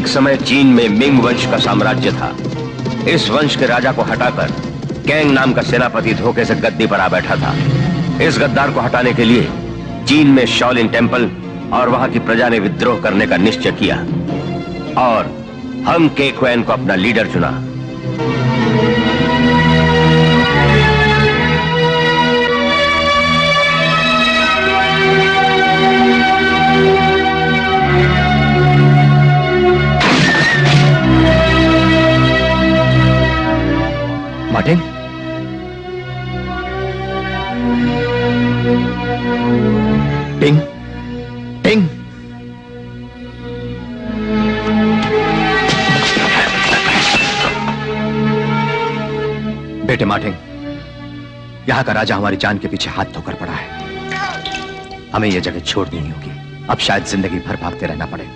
एक समय चीन में मिंग वंश का साम्राज्य था। इस वंश के राजा को हटाकर कैंग नाम का सेनापति धोखे से गद्दी पर आ बैठा था। इस गद्दार को हटाने के लिए चीन में शाओलिन टेम्पल और वहां की प्रजा ने विद्रोह करने का निश्चय किया और हम के क्वेन को अपना लीडर चुना। मार्टिन, टिंग, टिंग। बेटे मार्टिन, यहां का राजा हमारी जान के पीछे हाथ धोकर पड़ा है। हमें यह जगह छोड़नी ही होगी। अब शायद जिंदगी भर भागते रहना पड़े।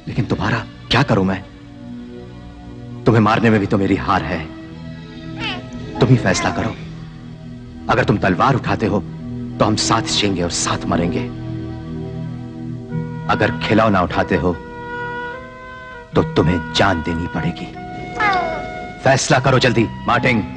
लेकिन तुम्हारा क्या करूं मैं? तुम्हें मारने में भी तो मेरी हार है। तुम ही फैसला करो। अगर तुम तलवार उठाते हो तो हम साथ जिएंगे और साथ मरेंगे। अगर खिलौना उठाते हो तो तुम्हें जान देनी पड़ेगी। फैसला करो जल्दी मार्टिन।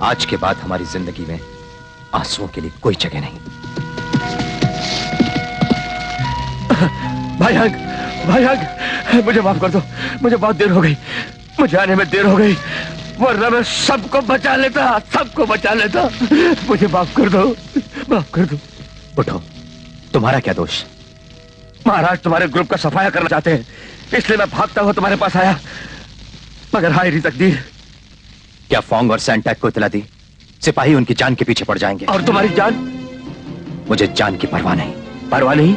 आज के बाद हमारी जिंदगी में आंसुओं के लिए कोई जगह नहीं। भाई हंक, भाई हंक, मुझे माफ कर दो। मुझे बहुत देर हो गई। मुझे आने में देर हो गई, वरना मैं सबको बचा लेता, सबको बचा लेता। मुझे माफ कर दो, माफ कर दो। उठो, तुम्हारा क्या दोष? महाराज तुम्हारे ग्रुप का सफाया करना चाहते हैं, इसलिए मैं भागता हुआ तुम्हारे पास आया। मगर हाय तकदीर। क्या फोंग और सैंटैक को इतला दी? सिपाही उनकी जान के पीछे पड़ जाएंगे। और तुम्हारी जान? मुझे जान की परवाह नहीं। परवाह नहीं?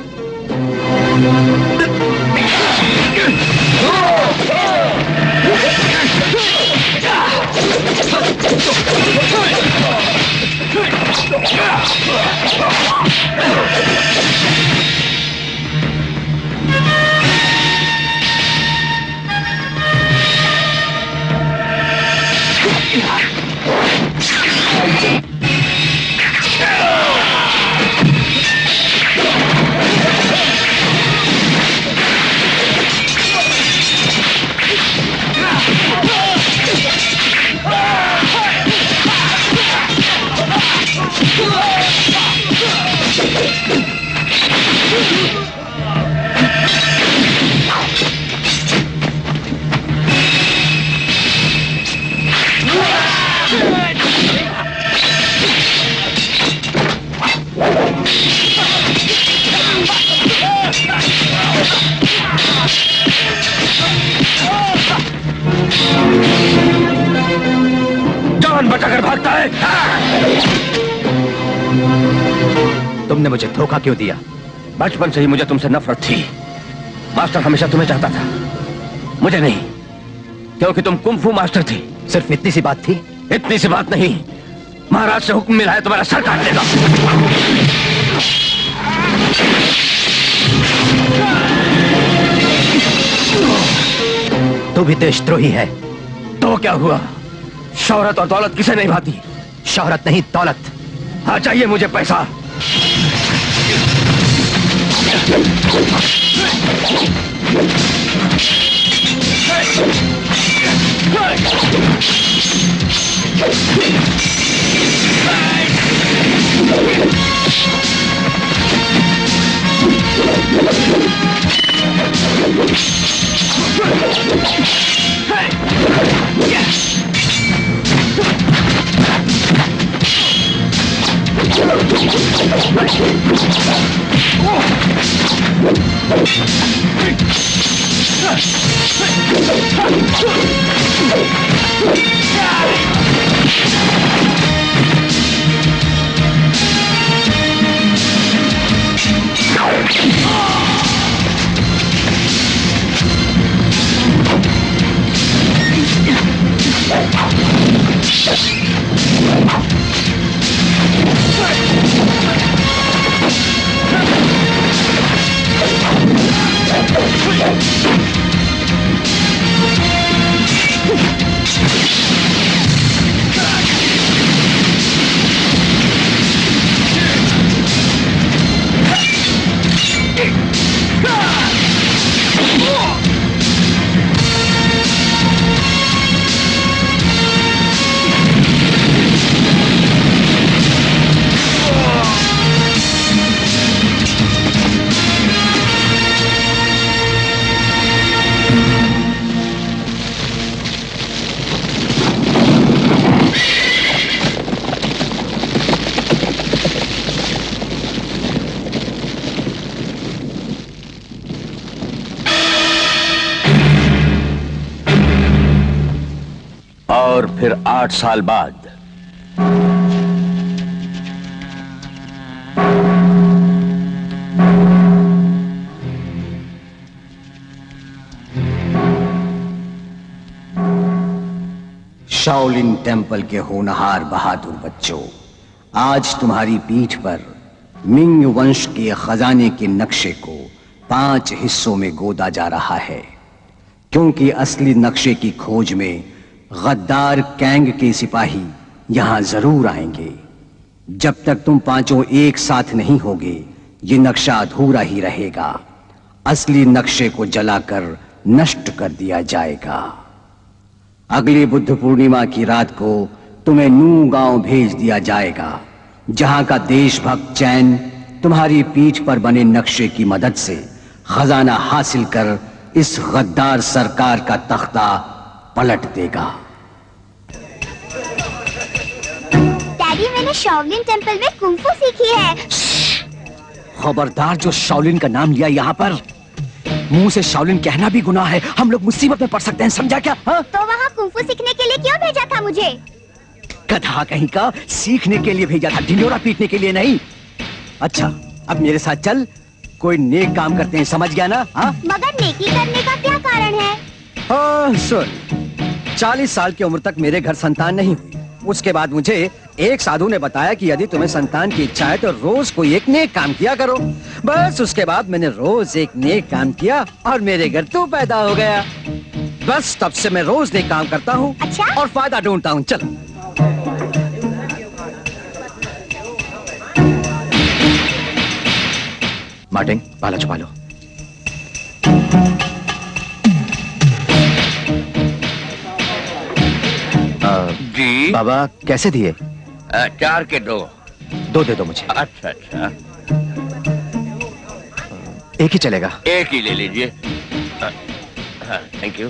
जान बचाकर भागता है। तुमने मुझे धोखा क्यों दिया? बचपन से ही मुझे तुमसे नफरत थी। मास्टर हमेशा तुम्हें चाहता था, मुझे नहीं, क्योंकि तुम कुंफू मास्टर थे। सिर्फ इतनी सी बात थी? इतनी सी बात नहीं, महाराज से हुक्म मिला है तुम्हारा सर काटने का। तू भी देशद्रोही है। तो क्या हुआ? शौहरत और दौलत किसे नहीं भाती? शौहरत नहीं, दौलत। हाँ, चाहिए मुझे पैसा। और फिर 8 साल बाद शाओलिन टेंपल के होनहार बहादुर बच्चों, आज तुम्हारी पीठ पर मिंग वंश के खजाने के नक्शे को 5 हिस्सों में गोदा जा रहा है, क्योंकि असली नक्शे की खोज में गद्दार कैंग के सिपाही यहां जरूर आएंगे। जब तक तुम पांचों एक साथ नहीं होगे, ये नक्शा अधूरा ही रहेगा। असली नक्शे को जलाकर नष्ट कर दिया जाएगा। अगली बुद्ध पूर्णिमा की रात को तुम्हें नू गांव भेज दिया जाएगा, जहां का देशभक्त चैन तुम्हारी पीठ पर बने नक्शे की मदद से खजाना हासिल कर इस गद्दार सरकार का तख्ता पलट देगा। डैडी, मैंने शाओलिन टेंपल में कुंफू सीखी है। खबरदार, जो शाओलिन का नाम लिया यहाँ पर, मुंह से शाओलिन कहना भी गुनाह है। हम लोग मुसीबत में पड़ सकते हैं, समझा क्या? हाँ? तो वहाँ कुंफू सीखने के लिए क्यों भेजा था मुझे? गधा कहीं का, सीखने के लिए भेजा था, ढिंढोरा पीटने के लिए नहीं। अच्छा, अब मेरे साथ चल, कोई नेक काम करते हैं, समझ गया ना? हाँ? मगर नेकी करने का क्या कारण है? हाँ, सुन, 40 साल की उम्र तक मेरे घर संतान नहीं हुई। उसके बाद मुझे एक साधु ने बताया कि यदि तुम्हें संतान की इच्छा है तो रोज कोई एक नेक काम किया करो। बस उसके बाद मैंने रोज एक नेक काम किया और मेरे घर तू पैदा हो गया। बस तब से मैं रोज नेक काम करता हूँ। अच्छा? और फायदा ढूंढता हूँ। चलो। मार्टिन, बाला छुपा लो। जी बाबा कैसे दिए? 4 के 2। 2 दे दो मुझे। अच्छा अच्छा, एक ही चलेगा। एक ही ले लीजिए। Thank you.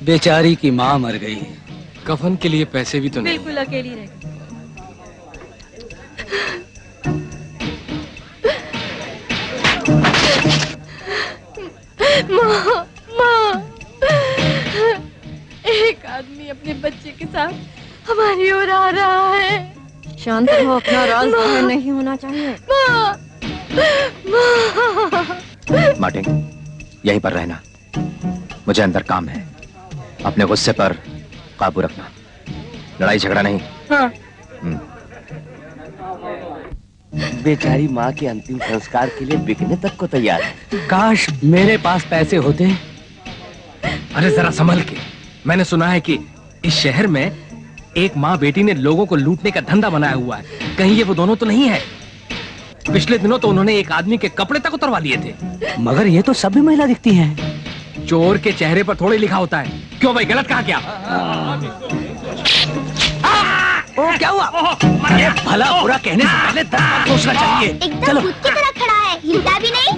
बेचारी की माँ मर गई, कफन के लिए पैसे भी तो नहीं। बिल्कुल अकेली रह गई। माँ, माँ, एक आदमी अपने बच्चे के साथ हमारी ओर आ रहा है। शांत हो, अपना राज बाहर नहीं होना चाहिए। माँ, माँ। मार्टिन, यहीं पर रहना, मुझे अंदर काम है। अपने गुस्से पर काबू रखना, लड़ाई झगड़ा नहीं। हाँ। बेचारी माँ के अंतिम संस्कार के लिए बिकने तक को तैयार है। काश मेरे पास पैसे होते। अरे जरा संभल के। मैंने सुना है कि इस शहर में एक माँ बेटी ने लोगों को लूटने का धंधा बनाया हुआ है। कहीं ये वो दोनों तो नहीं है? पिछले दिनों तो उन्होंने एक आदमी के कपड़े तक उतरवा लिए थे। मगर ये तो सभी महिला दिखती हैं। चोर के चेहरे पर थोड़ी लिखा होता है। क्यों भाई, गलत कहा क्या? ओ, क्या हुआ? ये भला बुरा कहने से पहले 10 बार सोचना चाहिए। एकदम भूत की तरह खड़ा है, हिलता भी नहीं।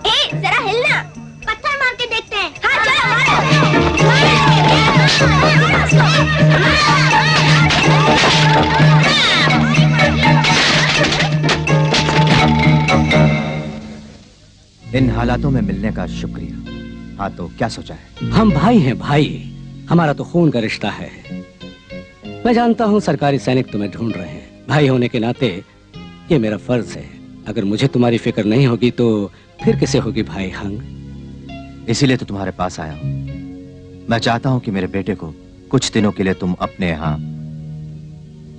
ए, जरा हिलना, पत्थर मार के देखते हैं। हाँ, चलो इन हालातों में मिलने का शुक्रिया। हाँ, तो क्या सोचा है? हम भाई हैं भाई, हमारा तो खून का रिश्ता है। मैं जानता हूँ सरकारी सैनिक तुम्हें ढूंढ रहे हैं। भाई होने के नाते ये मेरा फर्ज है। अगर मुझे तुम्हारी फिक्र नहीं होगी तो फिर किसे होगी भाई हंग? इसीलिए तो तुम्हारे पास आया हूं। मैं चाहता हूं कि मेरे बेटे को कुछ दिनों के लिए तुम अपने यहाँ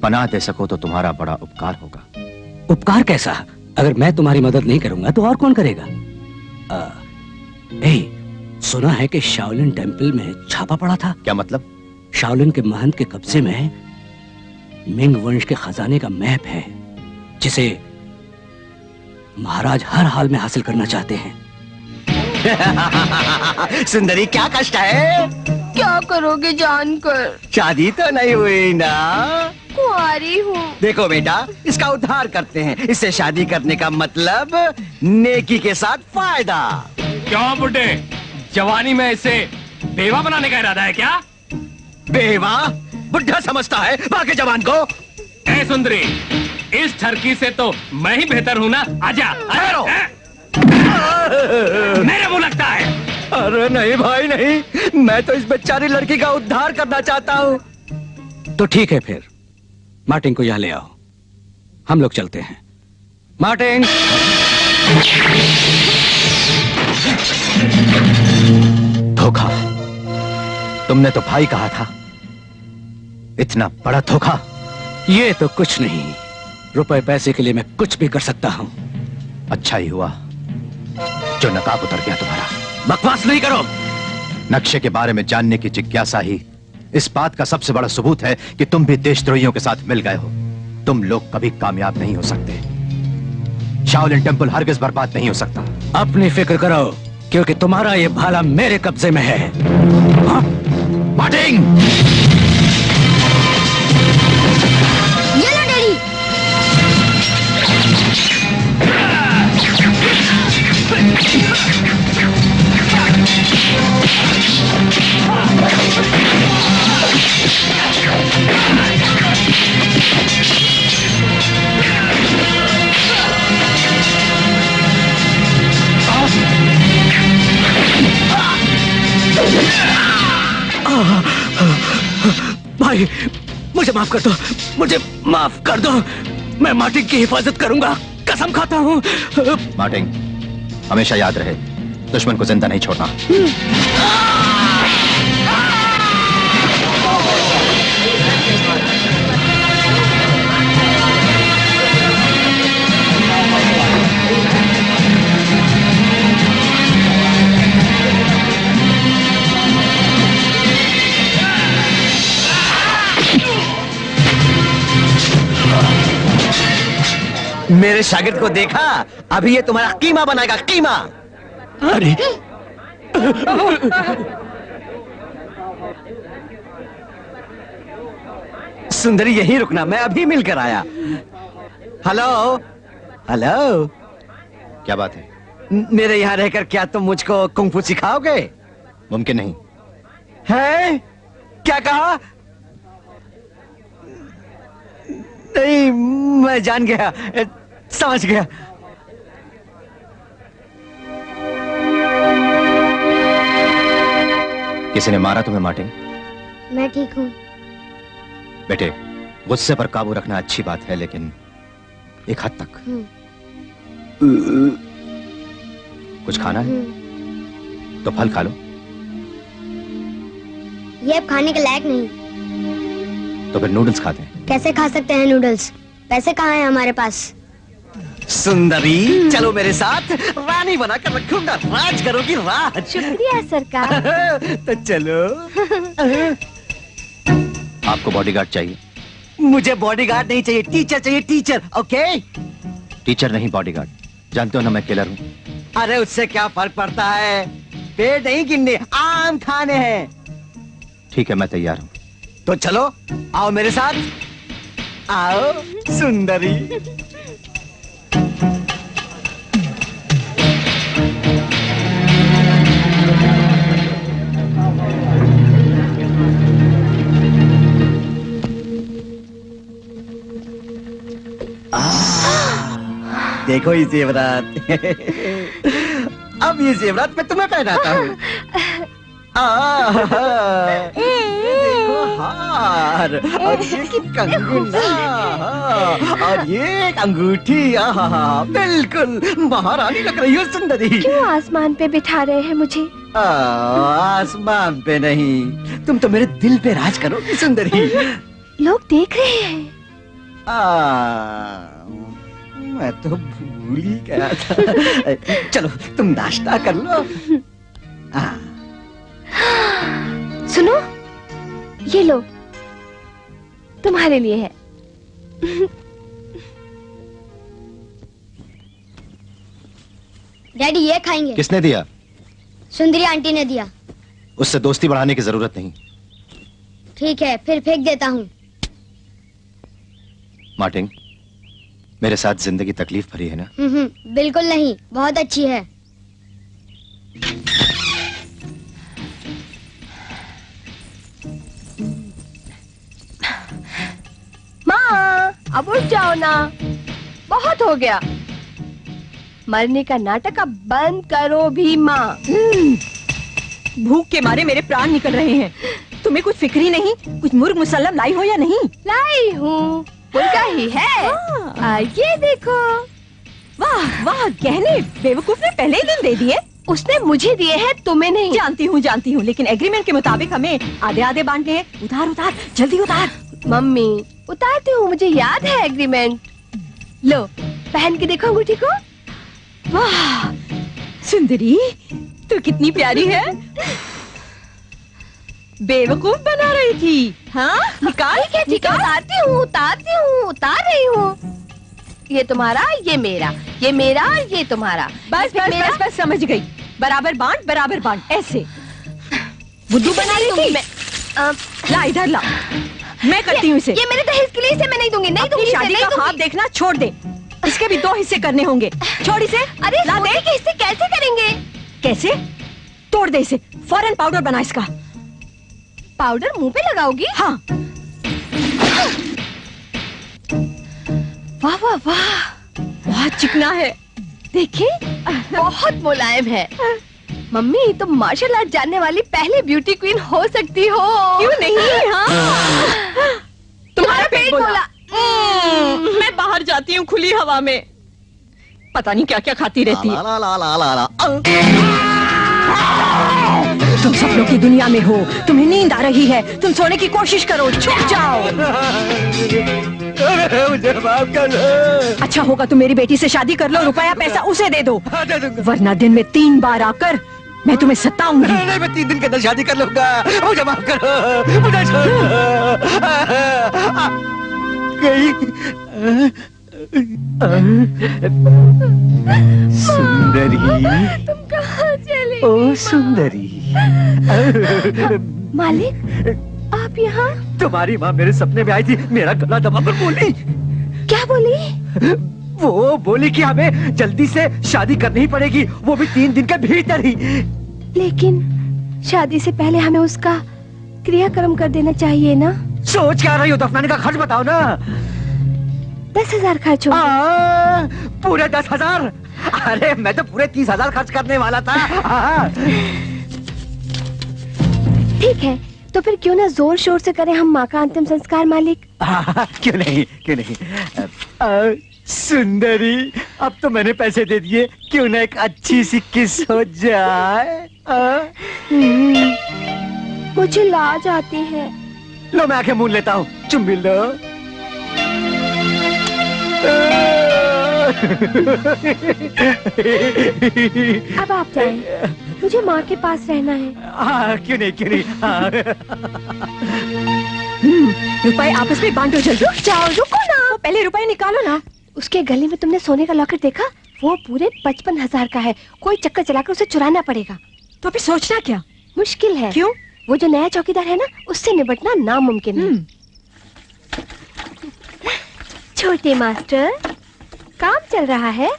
पनाह दे सको तो तुम्हारा बड़ा उपकार होगा। उपकार कैसा? अगर मैं तुम्हारी मदद नहीं करूंगा तो और कौन करेगा? सुना है कि शाओलिन टेंपल में छापा पड़ा था। क्या मतलब? शाओलिन के महंत के कब्जे में मिंग वंश के खजाने का मैप है, जिसे महाराज हर हाल में हासिल करना चाहते हैं। सुंदरी, क्या कष्ट है? क्या करोगे जानकर? शादी तो नहीं हुई ना? कुंवारी हूँ। देखो बेटा, इसका उद्धार करते हैं। इससे शादी करने का मतलब नेकी के साथ फायदा। क्यों बुड्ढे, जवानी में इसे बेवा बनाने का इरादा है क्या? बेवा? बुढ़ा समझता है बाकी जवान को। ए सुंदरी, इस ठरकी से तो मैं ही बेहतर हूँ ना। आजा। मेरे मुंह लगता है। अरे नहीं भाई नहीं, मैं तो इस बेचारी लड़की का उद्धार करना चाहता हूँ। तो ठीक है फिर, मार्टिन को यहाँ ले आओ, हम लोग चलते हैं। मार्टिन! धोखा। तुमने तो भाई कहा था, इतना बड़ा धोखा। ये तो कुछ नहीं, रुपए पैसे के लिए मैं कुछ भी कर सकता हूं। अच्छा ही हुआ जो नकाब उतर गया तुम्हारा। बकवास नहीं करो। नक्शे के बारे में जानने की जिज्ञासा ही इस बात का सबसे बड़ा सबूत है कि तुम भी देशद्रोहियों के साथ मिल गए हो। तुम लोग कभी कामयाब नहीं हो सकते। शाओलिन टेंपल हरगिज बर्बाद नहीं हो सकता। अपनी फिक्र करो, क्योंकि तुम्हारा ये भाला मेरे कब्जे में है। हाँ? मार्टिन! ये लो डैडी। भाई मुझे माफ कर दो, मुझे माफ कर दो। मैं मार्टिन की हिफाजत करूंगा, कसम खाता हूँ। मार्टिन, हमेशा याद रहे, दुश्मन को जिंदा नहीं छोड़ना। मेरे शागिर्द को देखा? अभी ये तुम्हारा कीमा बनाएगा, कीमा। अरे सुंदरी यहीं रुकना, मैं अभी मिलकर आया। हेलो हेलो, क्या बात है? मेरे यहाँ रहकर क्या तुम मुझको कुंग-फू सिखाओगे? मुमकिन नहीं। है? क्या कहा? नहीं, मैं जान गया, समझ गया। किसी ने मारा तुम्हें मार्टिन? मैं ठीक हूँ। बेटे, गुस्से पर काबू रखना अच्छी बात है, लेकिन एक हद तक। कुछ खाना है तो फल खा लो। ये अब खाने के लायक नहीं। तो फिर नूडल्स खाते हैं। कैसे खा सकते हैं नूडल्स? पैसे कहाँ हैं हमारे पास? सुंदरी, चलो मेरे साथ, रानी बनाकर रखूंगा, राज करोगी राज। शुक्रिया सरकार। तो चलो। आपको बॉडीगार्ड चाहिए? मुझे बॉडीगार्ड नहीं चाहिए, टीचर चाहिए, टीचर। ओके? टीचर नहीं, बॉडीगार्ड। जानते हो ना मैं किलर हूँ। अरे उससे क्या फर्क पड़ता है? पेड़ नहीं गिनने, आम खाने हैं। ठीक है, मैं तैयार हूँ। तो चलो, आओ मेरे साथ। आओ सुंदरी। देखो ये जेवरात। अब ये जेवरात मैं तुम्हें पहनाता हूँ। देखो हार, और ये कंगन, और ये अंगूठी। बिल्कुल महारानी लग रही हो सुंदरी। क्यों आसमान पे बिठा रहे हैं मुझे? आसमान पे नहीं, तुम तो मेरे दिल पे राज करोगी सुंदरी। लोग देख रहे हैं। मैं तो भूल ही गया था। चलो तुम नाश्ता कर लो। सुनो, ये लो, तुम्हारे लिए है। डैडी ये खाएंगे। किसने दिया? सुंदरी आंटी ने दिया। उससे दोस्ती बढ़ाने की जरूरत नहीं। ठीक है, फिर फेंक देता हूँ। मार्टिन, मेरे साथ जिंदगी तकलीफ भरी है ना? बिल्कुल नहीं, बहुत अच्छी है। माँ, अब उठ जाओ ना, बहुत हो गया। मरने का नाटक अब बंद करो भीमा। भूख के मारे मेरे प्राण निकल रहे हैं। तुम्हें कुछ फिक्र ही नहीं? कुछ मुर्ग मुसल्लम लाई हो या नहीं? लाई हूँ, उनका ही है। ये देखो। वाह वाह, गहने बेवकूफ ने पहले ही दिन दे दिए। उसने मुझे दिए हैं, तुम्हें नहीं। जानती हूँ, लेकिन एग्रीमेंट के मुताबिक हमें आधे आधे बांटने हैं। उतार उतार, जल्दी उतार। मम्मी उतारती हूँ, मुझे याद है एग्रीमेंट। लो पहन के देखो अंगूठी को। वाह सुंदरी, तू कितनी प्यारी है। बेवकूफ बना रही थी। हाँ निकाल के उतारती हूँ, उतार रही हूँ। ये तुम्हारा, ये मेरा, ये मेरा, ये तुम्हारा। बस बस समझ गई। बराबर बांट ऐसे। बुद्धू बना रही थी। ला इधर ला, मैं करती हूँ इसे। ये मेरे दहेज के लिए, इसे मैं नहीं दूंगी, नहीं दूंगी। शादी का ख्वाब देखना छोड़ दे, इसके भी 2 हिस्से करने होंगे। छोड़ इसे। अरे ला दे। के हिस्से कैसे करेंगे? कैसे? तोड़ दे इसे, फौरन पाउडर बना इसका। पाउडर मुंह पे लगाओगी? हाँ। वाह वाह वाह, बहुत चिकना है। देखिए बहुत मुलायम है। मम्मी तुम मार्शल आर्ट जानने वाली पहली ब्यूटी क्वीन हो सकती हो। क्यों नहीं? हाँ। तुम्हारा पेट बोला। मैं बाहर जाती हूँ खुली हवा में, पता नहीं क्या क्या खाती रहती है। तुम सपनों की दुनिया में हो, तुम्हें नींद आ रही है, तुम सोने की कोशिश करो, छुप जाओ। मुझे माफ कर दो। अच्छा होगा तुम मेरी बेटी से शादी कर लो, रुपया पैसा उसे दे दो, वरना दिन में 3 बार आकर मैं तुम्हें सताऊंगी। नहीं, मैं 3 दिन के अंदर शादी कर लूंगा। मुझे माफ करो, मुझे छोड़ दो। सुंदरी, तुम कहाँ चले? ओ सुंदरी। मालिक आप यहाँ? तुम्हारी माँ मेरे सपने में आई थी, मेरा गला दबाकर बोली। क्या बोली? वो बोली कि हमें जल्दी से शादी करनी ही पड़ेगी, वो भी 3 दिन के भीतर ही। लेकिन शादी से पहले हमें उसका क्रियाक्रम कर देना चाहिए ना? सोच क्या रही हो? दफनाने का खर्च बताओ ना। 10,000 खर्च हो। पूरे 10,000? अरे मैं तो पूरे 30,000 खर्च करने वाला था। ठीक है, तो फिर क्यों ना जोर शोर से करें हम माँ का अंतिम संस्कार मालिक? क्यों नहीं, क्यों नहीं। सुंदरी, अब तो मैंने पैसे दे दिए, क्यों ना एक अच्छी सी किस हो जाए। मुझे लाज आती है। लो मैं आंखें मूंद लेता हूँ, चुम्बी लो। अब आप जाएं, मुझे माँ के पास रहना है। क्यों नहीं, क्यों नहीं। रुपए आपस में बांटो जल्दी। रुक जाओ, रुको ना। पहले रुपए निकालो ना। उसके गले में तुमने सोने का लॉकेट देखा? वो पूरे 55,000 का है। कोई चक्कर चलाकर उसे चुराना पड़ेगा। तो फिर सोचना क्या? मुश्किल है। क्यों? वो जो नया चौकीदार है ना, उससे निपटना नामुमकिन है। छोटे मास्टर, काम चल रहा है।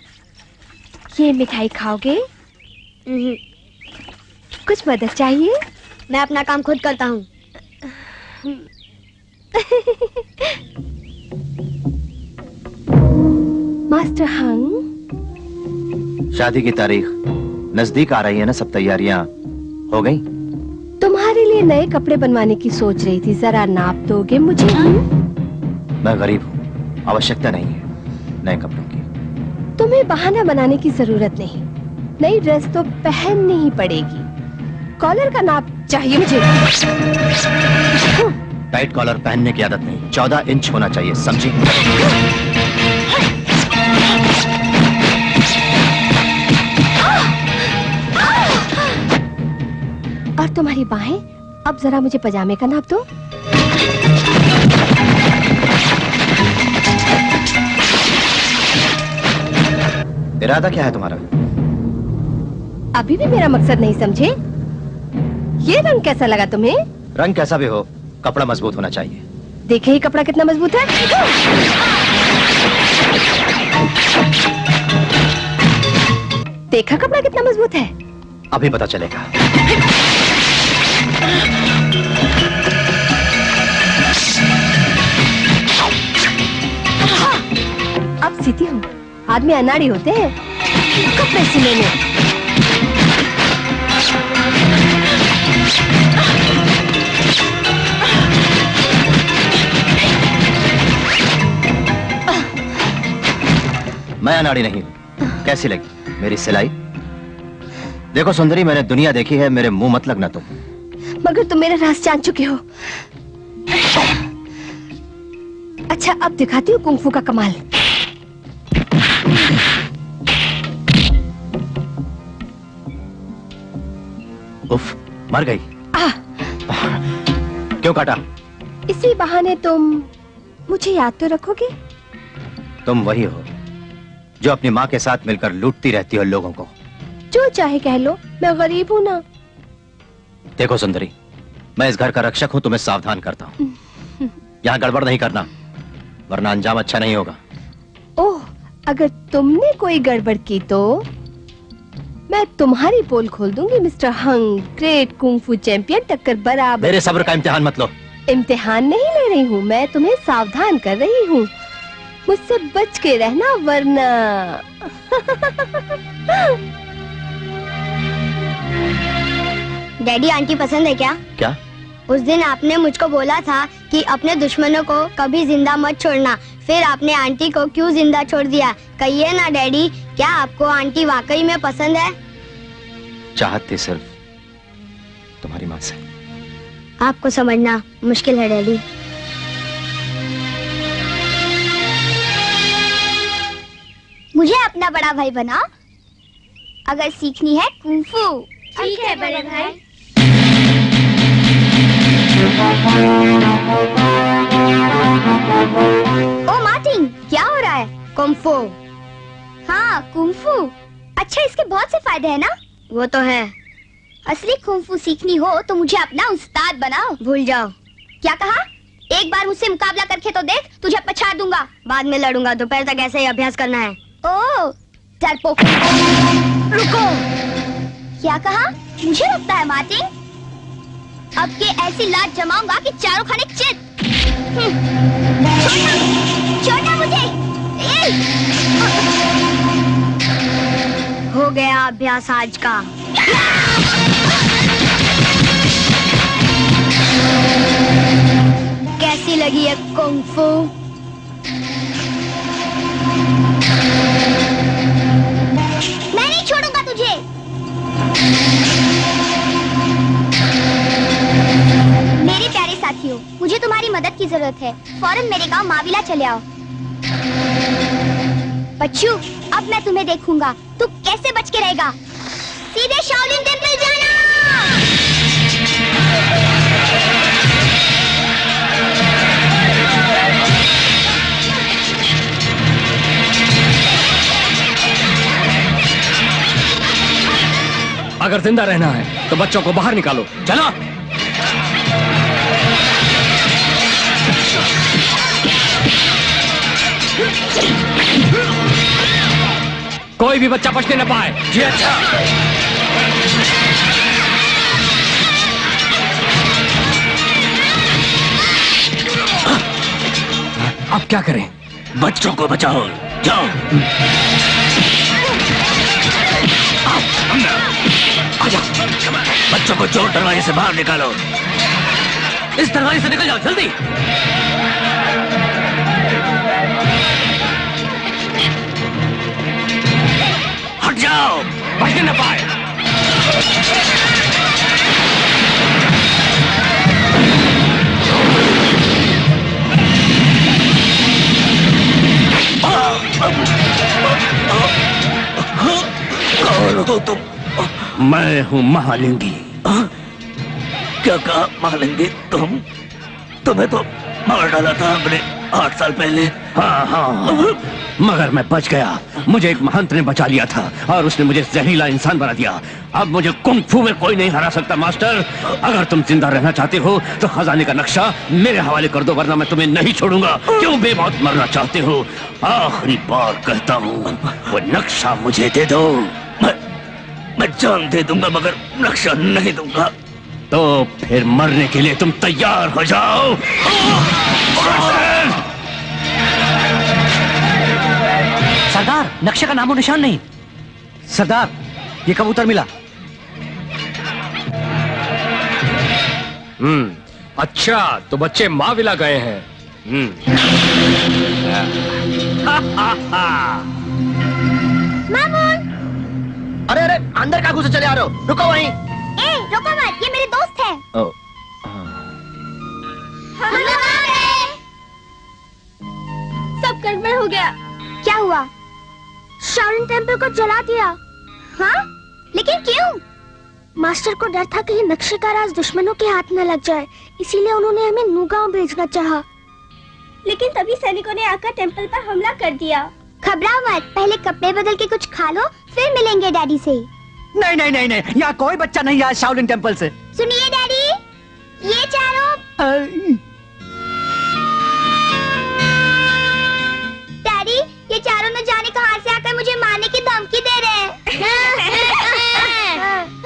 ये मिठाई खाओगे? कुछ मदद चाहिए? मैं अपना काम खुद करता हूँ। मास्टर हंग, शादी की तारीख नजदीक आ रही है ना, सब तैयारियां हो गई? तुम्हारे लिए नए कपड़े बनवाने की सोच रही थी, जरा नाप दोगे मुझे? मैं गरीब हूँ, आवश्यकता नहीं है नए कपड़ों की। तुम्हें बहाना बनाने की जरूरत नहीं, नई ड्रेस तो पहननी ही पड़ेगी। कॉलर का नाप चाहिए मुझे। टाइट कॉलर पहनने की आदत नहीं, 14 इंच होना चाहिए, समझी? और तुम्हारी बाहें? अब जरा मुझे पजामे का नाप दो। इरादा क्या है तुम्हारा? अभी भी मेरा मकसद नहीं समझे? ये रंग कैसा लगा तुम्हें? रंग कैसा भी हो, कपड़ा मजबूत होना चाहिए। देखे ही कपड़ा कितना मजबूत है। देखा कपड़ा कितना मजबूत है? अभी पता चलेगा। अब सीती हूँ, आदमी अनाड़ी होते हैं। कपड़े सिलेने। मैं अनाड़ी नहीं हूं। कैसी लगी मेरी सिलाई? देखो सुंदरी, मैंने दुनिया देखी है, मेरे मुंह मत लगना तुम। मगर तुम मेरा राज जान चुके हो। अच्छा, अब दिखाती हूँ कुंफू का कमाल। उफ, मर गई। क्यों काटा? इसी बहाने तुम मुझे याद तो रखोगे। तुम वही हो जो अपनी माँ के साथ मिलकर लूटती रहती हो लोगों को। जो चाहे कह लो, मैं गरीब हूं ना। देखो सुंदरी, मैं इस घर का रक्षक हूं, तुम्हें सावधान करता हूं। यहाँ गड़बड़ नहीं करना, वरना अंजाम अच्छा नहीं होगा। ओह, अगर तुमने कोई गड़बड़ की तो मैं तुम्हारी पोल खोल दूंगी मिस्टर हंग, ग्रेट कुंफू चैंपियन, टक्कर बराबर। मेरे सब्र का इम्तिहान मत लो। इम्तिहान नहीं ले रही हूँ, मैं तुम्हें सावधान कर रही हूँ। मुझसे बच के रहना वरना। डैडी, आंटी पसंद है क्या? क्या? उस दिन आपने मुझको बोला था कि अपने दुश्मनों को कभी जिंदा मत छोड़ना, फिर आपने आंटी को क्यों जिंदा छोड़ दिया? कहिए ना डैडी, क्या आपको आंटी वाकई में पसंद है? चाहत थी सिर्फ तुम्हारी माँ से। आपको समझना मुश्किल है डैडी। मुझे अपना बड़ा भाई बनाओ, अगर सीखनी है कुंफू। ठीक है बड़े भाई। ओ मार्टिन, क्या हो रहा है? कुंफू। हाँ, कुंफू। अच्छा, इसके बहुत से फायदे हैं ना? वो तो है। असली कुंफू सीखनी हो तो मुझे अपना उस्ताद बनाओ। भूल जाओ। क्या कहा? एक बार मुझसे मुकाबला करके तो देख, तुझे पछाड़ दूंगा। बाद में लड़ूंगा, दोपहर तक ऐसे ही अभ्यास करना है। ओह, डरपोक। रुको। क्या कहा? मुझे लगता है मार्टिन, अब के ऐसी लात जमाऊंगा कि चारों खाने चित। छोड़ना मुझे। हो गया अभ्यास आज का। कैसी लगी है कुंफू? मैं नहीं छोड़ूंगा तुझे। मेरे प्यारे साथियों, मुझे तुम्हारी मदद की जरूरत है। फौरन मेरे गांव माविला चले आओ। बच्चू, अब मैं तुम्हें देखूंगा, तू कैसे बच के रहेगा। सीधे शाओलिन टेंपल जाना। अगर जिंदा रहना है तो बच्चों को बाहर निकालो। चलो। कोई भी बच्चा बचने न पाए। जी अच्छा। अब क्या करें? बच्चों को बचाओ, जाओ। आजा, बच्चों को चोर दरवाजे से बाहर निकालो। इस दरवाजे से निकल जाओ, जल्दी। हट जाओ, बचने न पाए। कौन हो तुम? मैं हूँ महालिंगी। क्या कहा महालिंगी? तुम्हें तो मार डाला था हमने 8 साल पहले। हाँ हाँ, मगर मैं बच गया। मुझे एक महंत ने बचा लिया था और उसने मुझे जहरीला इंसान बना दिया। अब मुझे कुंफू में कोई नहीं हरा सकता। मास्टर, अगर तुम जिंदा रहना चाहते हो तो खजाने का नक्शा मेरे हवाले कर दो, वरना मैं तुम्हें नहीं छोड़ूंगा। क्यों बेमौत मरना चाहते हो? आखिरी बार कहता हूँ, वो नक्शा मुझे दे दो। मैं जान दे दूंगा मगर नक्शा नहीं दूंगा। तो फिर मरने के लिए तुम तैयार हो जाओ। सरदार, नक्शे का नामो निशान नहीं। सरदार, ये कबूतर मिला। अच्छा, तो बच्चे माविला गए हैं। मामून! अरे अरे, अंदर का घुसे चले आ रहे हो? रुको वहीं। ए, रुको मत, ये मेरे दोस्त हैं। हम लोग आ गए। सब गड़बड़ हो गया। क्या हुआ? शाओलिन टेम्पल को जला दिया। हाँ? लेकिन क्यों? मास्टर को डर था कि नक्शे का राज दुश्मनों के हाथ में लग जाए, इसीलिए उन्होंने हमें नूगांव भेजना चाहा। लेकिन तभी सैनिकों ने आकर टेम्पल पर हमला कर दिया। घबराओ मत, पहले कपड़े बदल के कुछ खा लो, फिर मिलेंगे डैडी से। नहीं नहीं नहीं नहीं, यहाँ कोई बच्चा नहीं आया शाओलिन टेम्पल से। सुनिए डैडी, ये चारों डैडी, ये चारों न जाने कहां से आकर मुझे मारने की धमकी दे रहे हैं।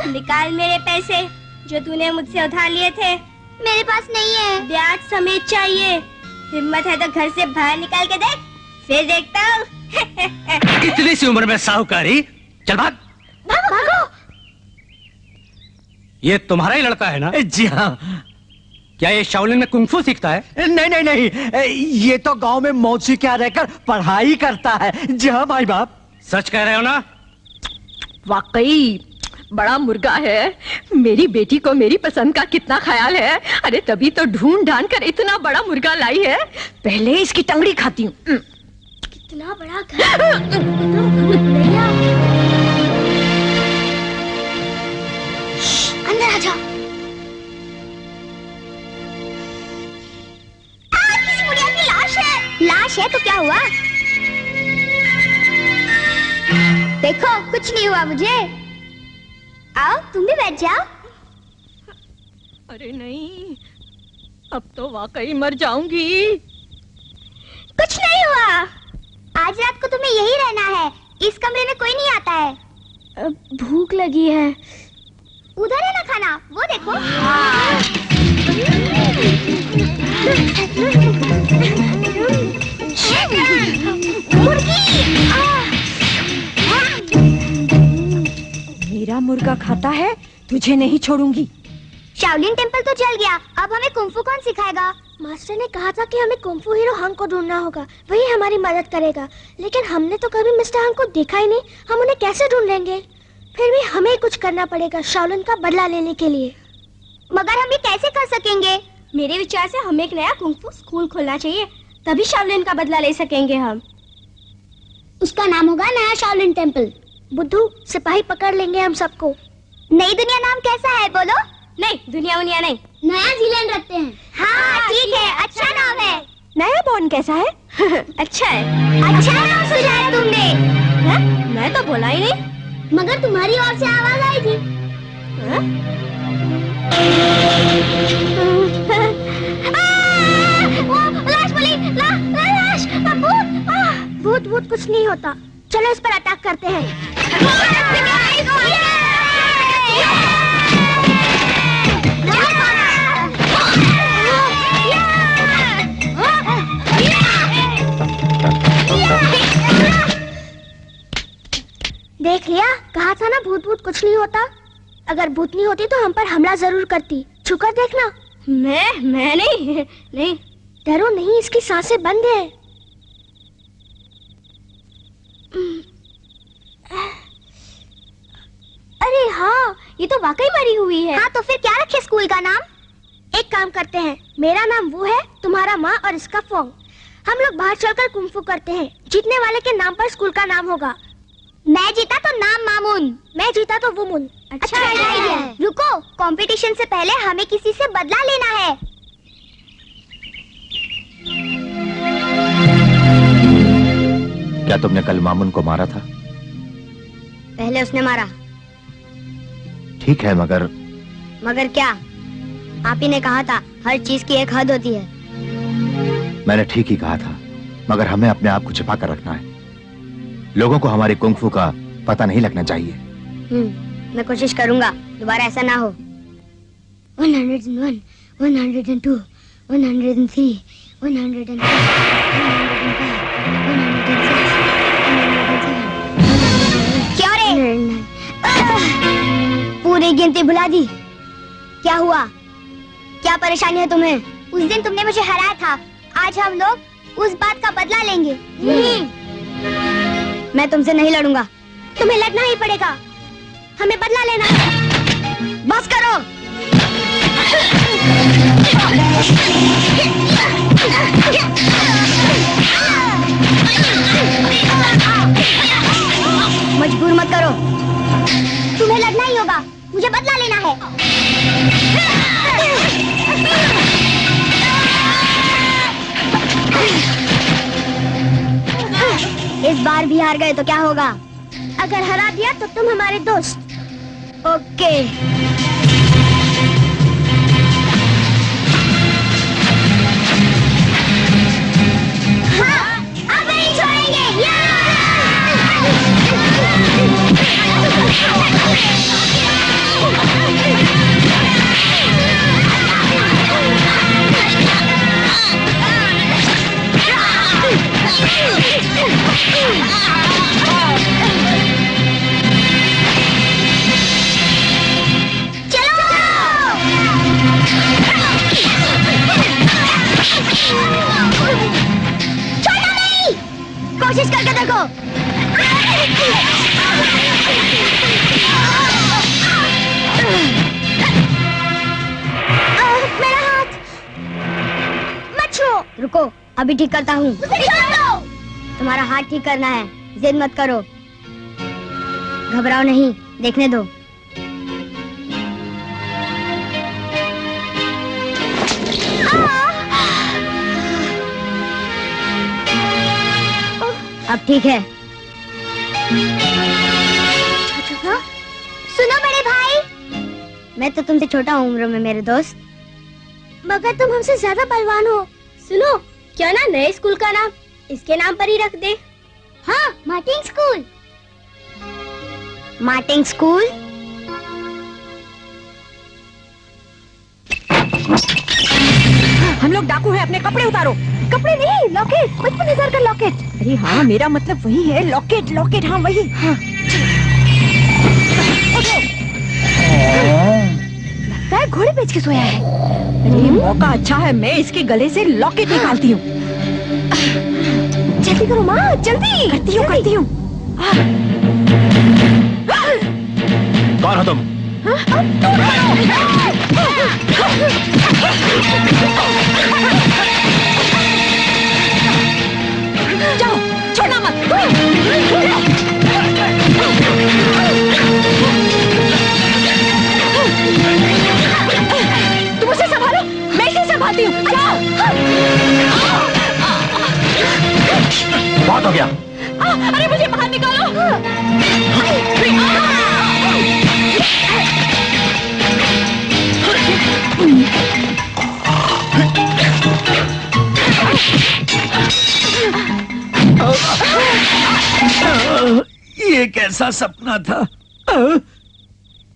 निकाल मेरे पैसे जो तूने मुझसे उधार लिए थे। मेरे पास नहीं है। ब्याज समेत चाहिए। हिम्मत है तो घर से बाहर निकाल के देख, फिर देखता हूँ। इतनी सी उम्र में साहूकारी? चल भाग। भागो। ये तुम्हारा ही लड़का है ना? जी हाँ। क्या ये शाओलिन में कुंफू सीखता है? नहीं नहीं नहीं, ये तो गांव में मौसी क्या रहकर पढ़ाई करता है। जी हाँ भाई बाप। सच कह रहे हो ना? वाकई बड़ा मुर्गा है। मेरी बेटी को मेरी पसंद का कितना ख्याल है। अरे तभी तो ढूंढ ढांड कर इतना बड़ा मुर्गा लाई है। पहले इसकी टंगड़ी खाती हूँ। कितना बड़ा घर। अंदर आ जाओ। किसी बुढ़िया की लाश है। लाश है तो क्या हुआ? देखो, कुछ नहीं हुआ मुझे। आओ, तुम भी बैठ जाओ। अरे नहीं, अब तो वाकई मर जाऊंगी। कुछ नहीं हुआ। आज रात को तुम्हें यही रहना है। इस कमरे में कोई नहीं आता है। भूख लगी है। उधर है ना खाना, वो देखो। मुर्गी। मेरा मुर्गा खाता है, तुझे नहीं छोड़ूंगी। शाओलिन टेम्पल तो जल गया, अब हमें कुंफू कौन सिखाएगा? मास्टर ने कहा था कि हमें कुंफू हीरो हंग को ढूंढना होगा, वही हमारी मदद करेगा। लेकिन हमने तो कभी मिस्टर हंग को देखा ही नहीं, हम उन्हें कैसे ढूंढेंगे? फिर भी हमें कुछ करना पड़ेगा शाओलिन का बदला लेने के लिए। मगर हम ये कैसे कर सकेंगे? मेरे विचार से हमें एक नया कुंफू स्कूल खोलना चाहिए, तभी शाओलिन का बदला ले सकेंगे हम। उसका नाम होगा नया शाओलिन टेम्पल। बुद्धू, सिपाही पकड़ लेंगे हम सबको। नई दुनिया नाम कैसा है बोलो? नहीं, दुनिया उनिया नहीं, नया जीलैंड रखते हैं। हाँ ठीक है, अच्छा नाम है। नया बॉन्ड कैसा है? अच्छा है। अच्छा नाम सुझाया तुमने। हाँ? मैं तो बोला ही नहीं, मगर तुम्हारी ओर से आवाज आई थी। हाँ? वो लाश बोली, लाश, भूत। भूत भूत कुछ नहीं होता। चलो इस पर अटैक करते हैं। देख लिया, कहा था ना भूत भूत कुछ नहीं होता। अगर भूतनी होती तो हम पर हमला जरूर करती। छुकर देखना। मैं नहीं। डरो नहीं, इसकी सांसें बंद है। अरे हाँ, ये तो वाकई मरी हुई है। हाँ तो फिर क्या रखे स्कूल का नाम? एक काम करते हैं, मेरा नाम वो है, तुम्हारा माँ और इसका फोंग। हम लोग बाहर चलकर कुंफू करते हैं। जीतने वाले के नाम पर स्कूल का नाम होगा। मैं जीता तो नाम मामून, मैं जीता तो वुमुन। अच्छा आइडिया है। रुको, कंपटीशन से पहले हमें किसी से बदला लेना है। क्या तुमने कल मामून को मारा था? पहले उसने मारा। ठीक है, मगर क्या? आप ही ने कहा था हर चीज की एक हद होती है। मैंने ठीक ही कहा था, मगर हमें अपने आप को छिपा कर रखना है। लोगों को हमारे कुंफू का पता नहीं लगना चाहिए। मैं कोशिश करूंगा, दोबारा ऐसा ना हो। 101, 102, 103, 104, 105, 106, 107। क्या रे? मेरी गिनती भुला दी। क्या हुआ? क्या परेशानी है तुम्हें? उस दिन तुमने मुझे हराया था, आज हम लोग उस बात का बदला लेंगे। मैं तुमसे नहीं लड़ूंगा। तुम्हें लड़ना ही पड़ेगा, हमें बदला लेना है। बस करो। मजबूर मत करो, तुम्हें लड़ना ही होगा, मुझे बदला लेना है। इस बार भी हार गए तो क्या होगा? अगर हरा दिया तो तुम हमारे दोस्त। ओके। हाँ, अब नहीं छोड़ेंगे। छोड़ना नहीं, कोशिश करके देखो। मेरा हाथ मत छो। रुको, अभी ठीक करता हूँ। तुम्हारा हाथ ठीक करना है, जिद मत करो। घबराओ नहीं, देखने दो। अब ठीक है। सुनो बड़े भाई, मैं तो तुमसे छोटा हूँ उम्र में मेरे दोस्त, मगर तुम हमसे ज्यादा बलवान हो। सुनो, क्या ना नए स्कूल का नाम इसके नाम पर ही रख दे। हाँ, मार्टिन स्कूल। Martin school. हम लोग डाकू हैं, अपने कपड़े उतारो। कपड़े नहीं, लॉकेट, 55,000 का लॉकेट। अरे हाँ, मेरा मतलब वही है, लॉकेट लॉकेट। हाँ वही। हाँ। लगता है घोड़े बेच के सोया है। अरे मौका अच्छा है, मैं इसके गले से लॉकेट निकालती हूँ। जल्दी करो माँ, जल्दी। करती हूँ। कौन हो तुम? जाओ, छोड़ना मत। तुम उसे संभालो, मैं इसे संभालती हूँ। बहुत हो गया। अरे मुझे बाहर निकालो। ये कैसा सपना था?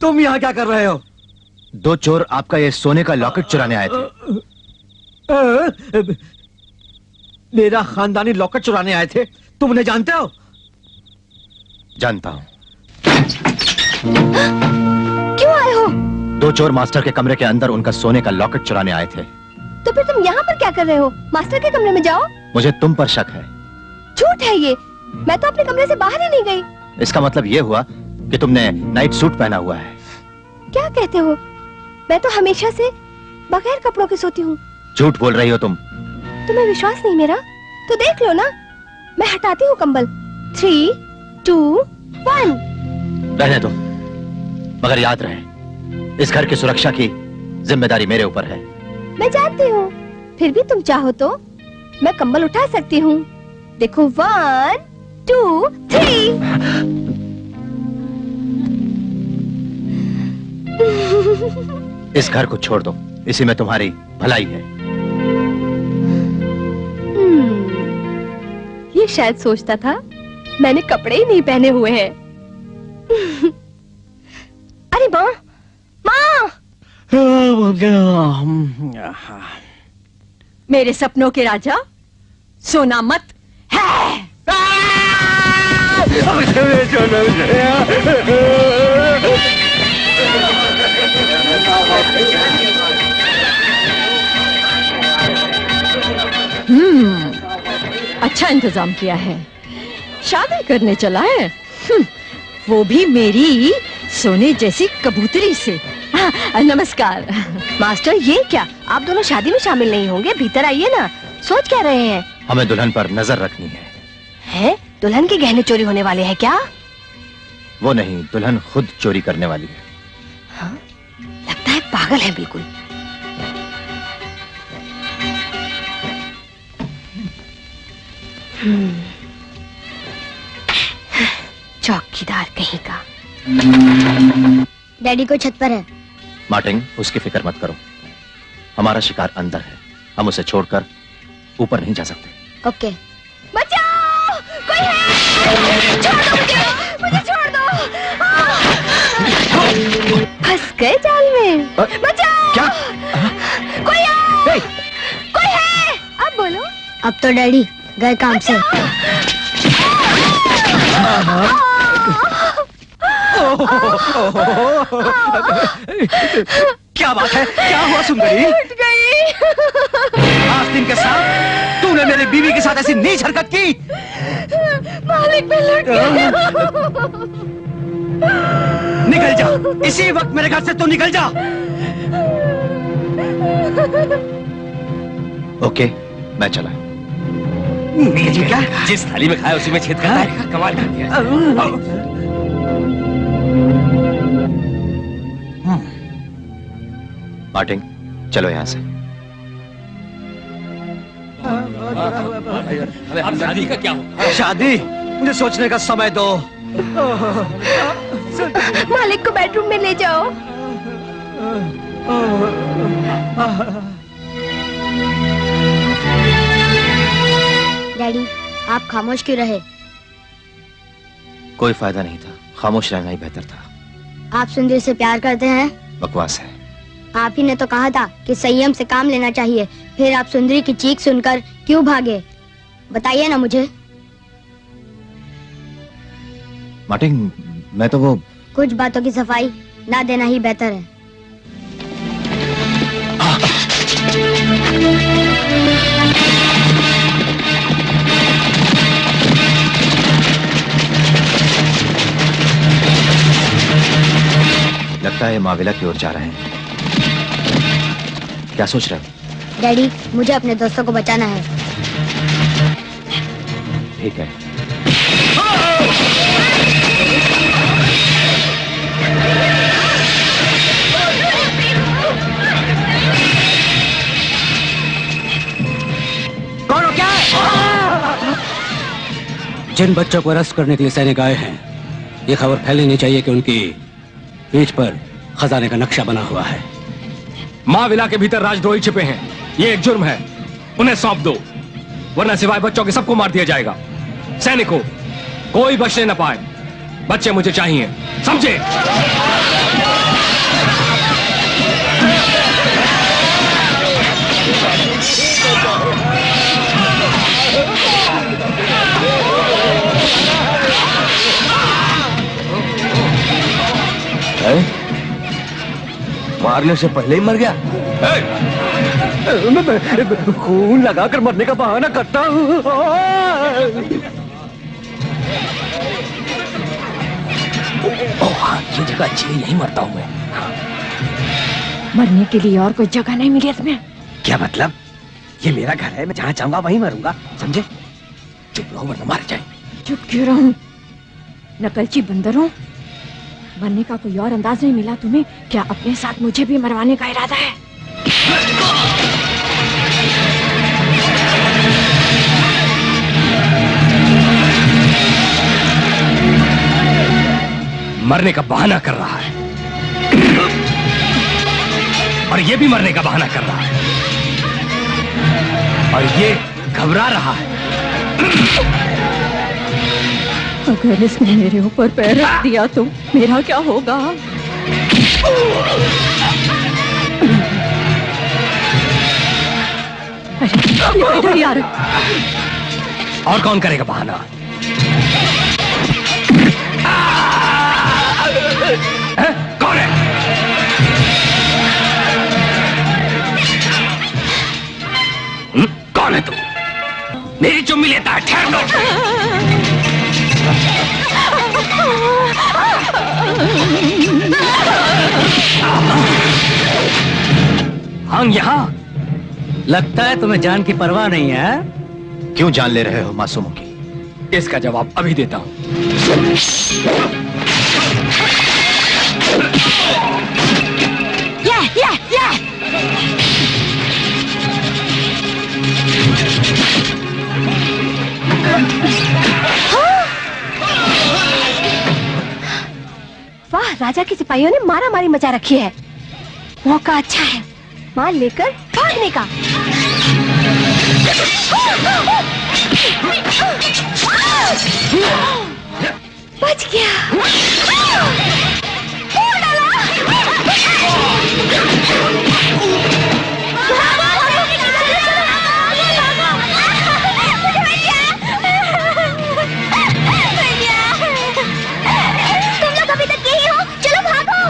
तुम यहाँ क्या कर रहे हो? दो चोर आपका ये सोने का लॉकेट चुराने आए थे। मेरा खानदानी लॉकेट चुराने आए थे? तुम उन्हें जानते हो? जानता हूँ। क्यों आए हो? दो चोर मास्टर के कमरे के अंदर उनका सोने का लॉकेट चुराने आए थे। तो फिर तुम यहाँ पर क्या कर रहे हो? मास्टर के कमरे में जाओ। मुझे तुम पर शक है। झूठ है ये, मैं तो अपने कमरे से बाहर ही नहीं गई। इसका मतलब ये हुआ कि तुमने नाइट सूट पहना हुआ है। क्या कहते हो? मैं तो हमेशा से बगैर कपड़ों के सोती हूँ। झूठ बोल रही हो तुम। तुम्हें विश्वास नहीं मेरा? तो देख लो ना, मैं हटाती हूँ कंबल। 3, 2, 1। रहने दो, मगर याद रहे, इस घर की सुरक्षा की जिम्मेदारी मेरे ऊपर है। मैं जानती हूँ, फिर भी तुम चाहो तो मैं कंबल उठा सकती हूँ। देखो, 1, 2, 3। इस घर को छोड़ दो, इसी में तुम्हारी भलाई है। ये शायद सोचता था मैंने कपड़े ही नहीं पहने हुए हैं। अरे माँ, माँ! मेरे सपनों के राजा सोना मत है। इंतजाम किया है। शादी करने चला है, वो भी मेरी सोने जैसी कबूतरी से। नमस्कार। मास्टर, ये क्या, आप दोनों शादी में शामिल नहीं होंगे? भीतर आइए ना। सोच क्या रहे हैं? हमें दुल्हन पर नजर रखनी है। दुल्हन के गहने चोरी होने वाले हैं क्या? वो नहीं, दुल्हन खुद चोरी करने वाली है। हाँ? लगता है पागल है बिल्कुल। चौकीदार कहीं का। डैडी को छत पर है। मार्टिन, उसकी फिक्र मत करो, हमारा शिकार अंदर है, हम उसे छोड़कर ऊपर नहीं जा सकते। ओके। बचाओ, कोई है? छोड़ दो मुझे छोड़ दो। फंस गए जाल में। बचाओ। क्या? कोई आओ। कोई है? अब बोलो। अब तो डैडी गए काम से। क्या बात है? क्या हुआ सुंदरी? उठ गई। आज दिन के साथ तूने मेरी बीवी के साथ ऐसी नीच हरकत की? मालिक पे लुट गया। निकल जा, इसी वक्त मेरे घर से तू निकल जा। ओके, मैं चला। क्या? जिस थाली में खाया उसी में छेद करता है। कमाल कर दिया। मार्टिन, चलो यहाँ से। अब शादी का क्या होगा? शादी? मुझे सोचने का समय दो। मालिक को बेडरूम में ले जाओ। डैडी, आप खामोश क्यों रहे? कोई फायदा नहीं था, खामोश रहना ही बेहतर था। आप सुंदरी से प्यार करते हैं? बकवास है। आप ही ने तो कहा था कि संयम से काम लेना चाहिए, फिर आप सुंदरी की चीख सुनकर क्यों भागे? बताइए ना मुझे। मार्टिन, मैं तो वो कुछ बातों की सफाई ना देना ही बेहतर है। लगता है माविला की ओर जा रहे हैं। क्या सोच रहे हो? डैडी, मुझे अपने दोस्तों को बचाना है। ठीक है। कौन हो? क्या? जिन बच्चों को अरेस्ट करने के लिए सैनिक आए हैं, ये खबर फैलनी नहीं चाहिए कि उनकी पीठ पर खजाने का नक्शा बना हुआ है। माविला के भीतर राजद्रोही छिपे हैं, ये एक जुर्म है, उन्हें सौंप दो, वरना सिवाय बच्चों के सबको मार दिया जाएगा। सैनिकों, कोई बचने न पाए, बच्चे मुझे चाहिए, समझे? मारने से पहले ही मर गया। मैं खून लगाकर मरने का बहाना करता हूँ। ये जगह अच्छी है, यहीं मरता हूँ मैं। मरने के लिए और कोई जगह नहीं मिली इसमें। क्या मतलब? ये मेरा घर है, मैं जहाँ चाहूंगा वहीं मरूंगा, समझे? चुप रहो वरना मार जाए। चुप क्यों रहूं? नकलची बंदरों, मरने का कोई और अंदाज नहीं मिला तुम्हें? क्या अपने साथ मुझे भी मरवाने का इरादा है? मरने का बहाना कर रहा है और ये भी मरने का बहाना कर रहा है और ये घबरा रहा है। अगर इसने मेरे ऊपर पैर रख दिया तो मेरा क्या होगा? अरे यार, और कौन करेगा बहाना? कौन है? कौन है तू? मेरी चुम्मी लेता है। ठहर लो। हंग यहाँ लगता है तुम्हें जान की परवाह नहीं है। क्यों जान ले रहे हो मासूमों की? इसका जवाब अभी देता हूं। या। वाह, राजा के सिपाहियों ने मारा मारी मचा रखी है। मौका अच्छा है माल लेकर भागने का। बच गया। तुम लोग अभी तक यही हो, चलो भागो।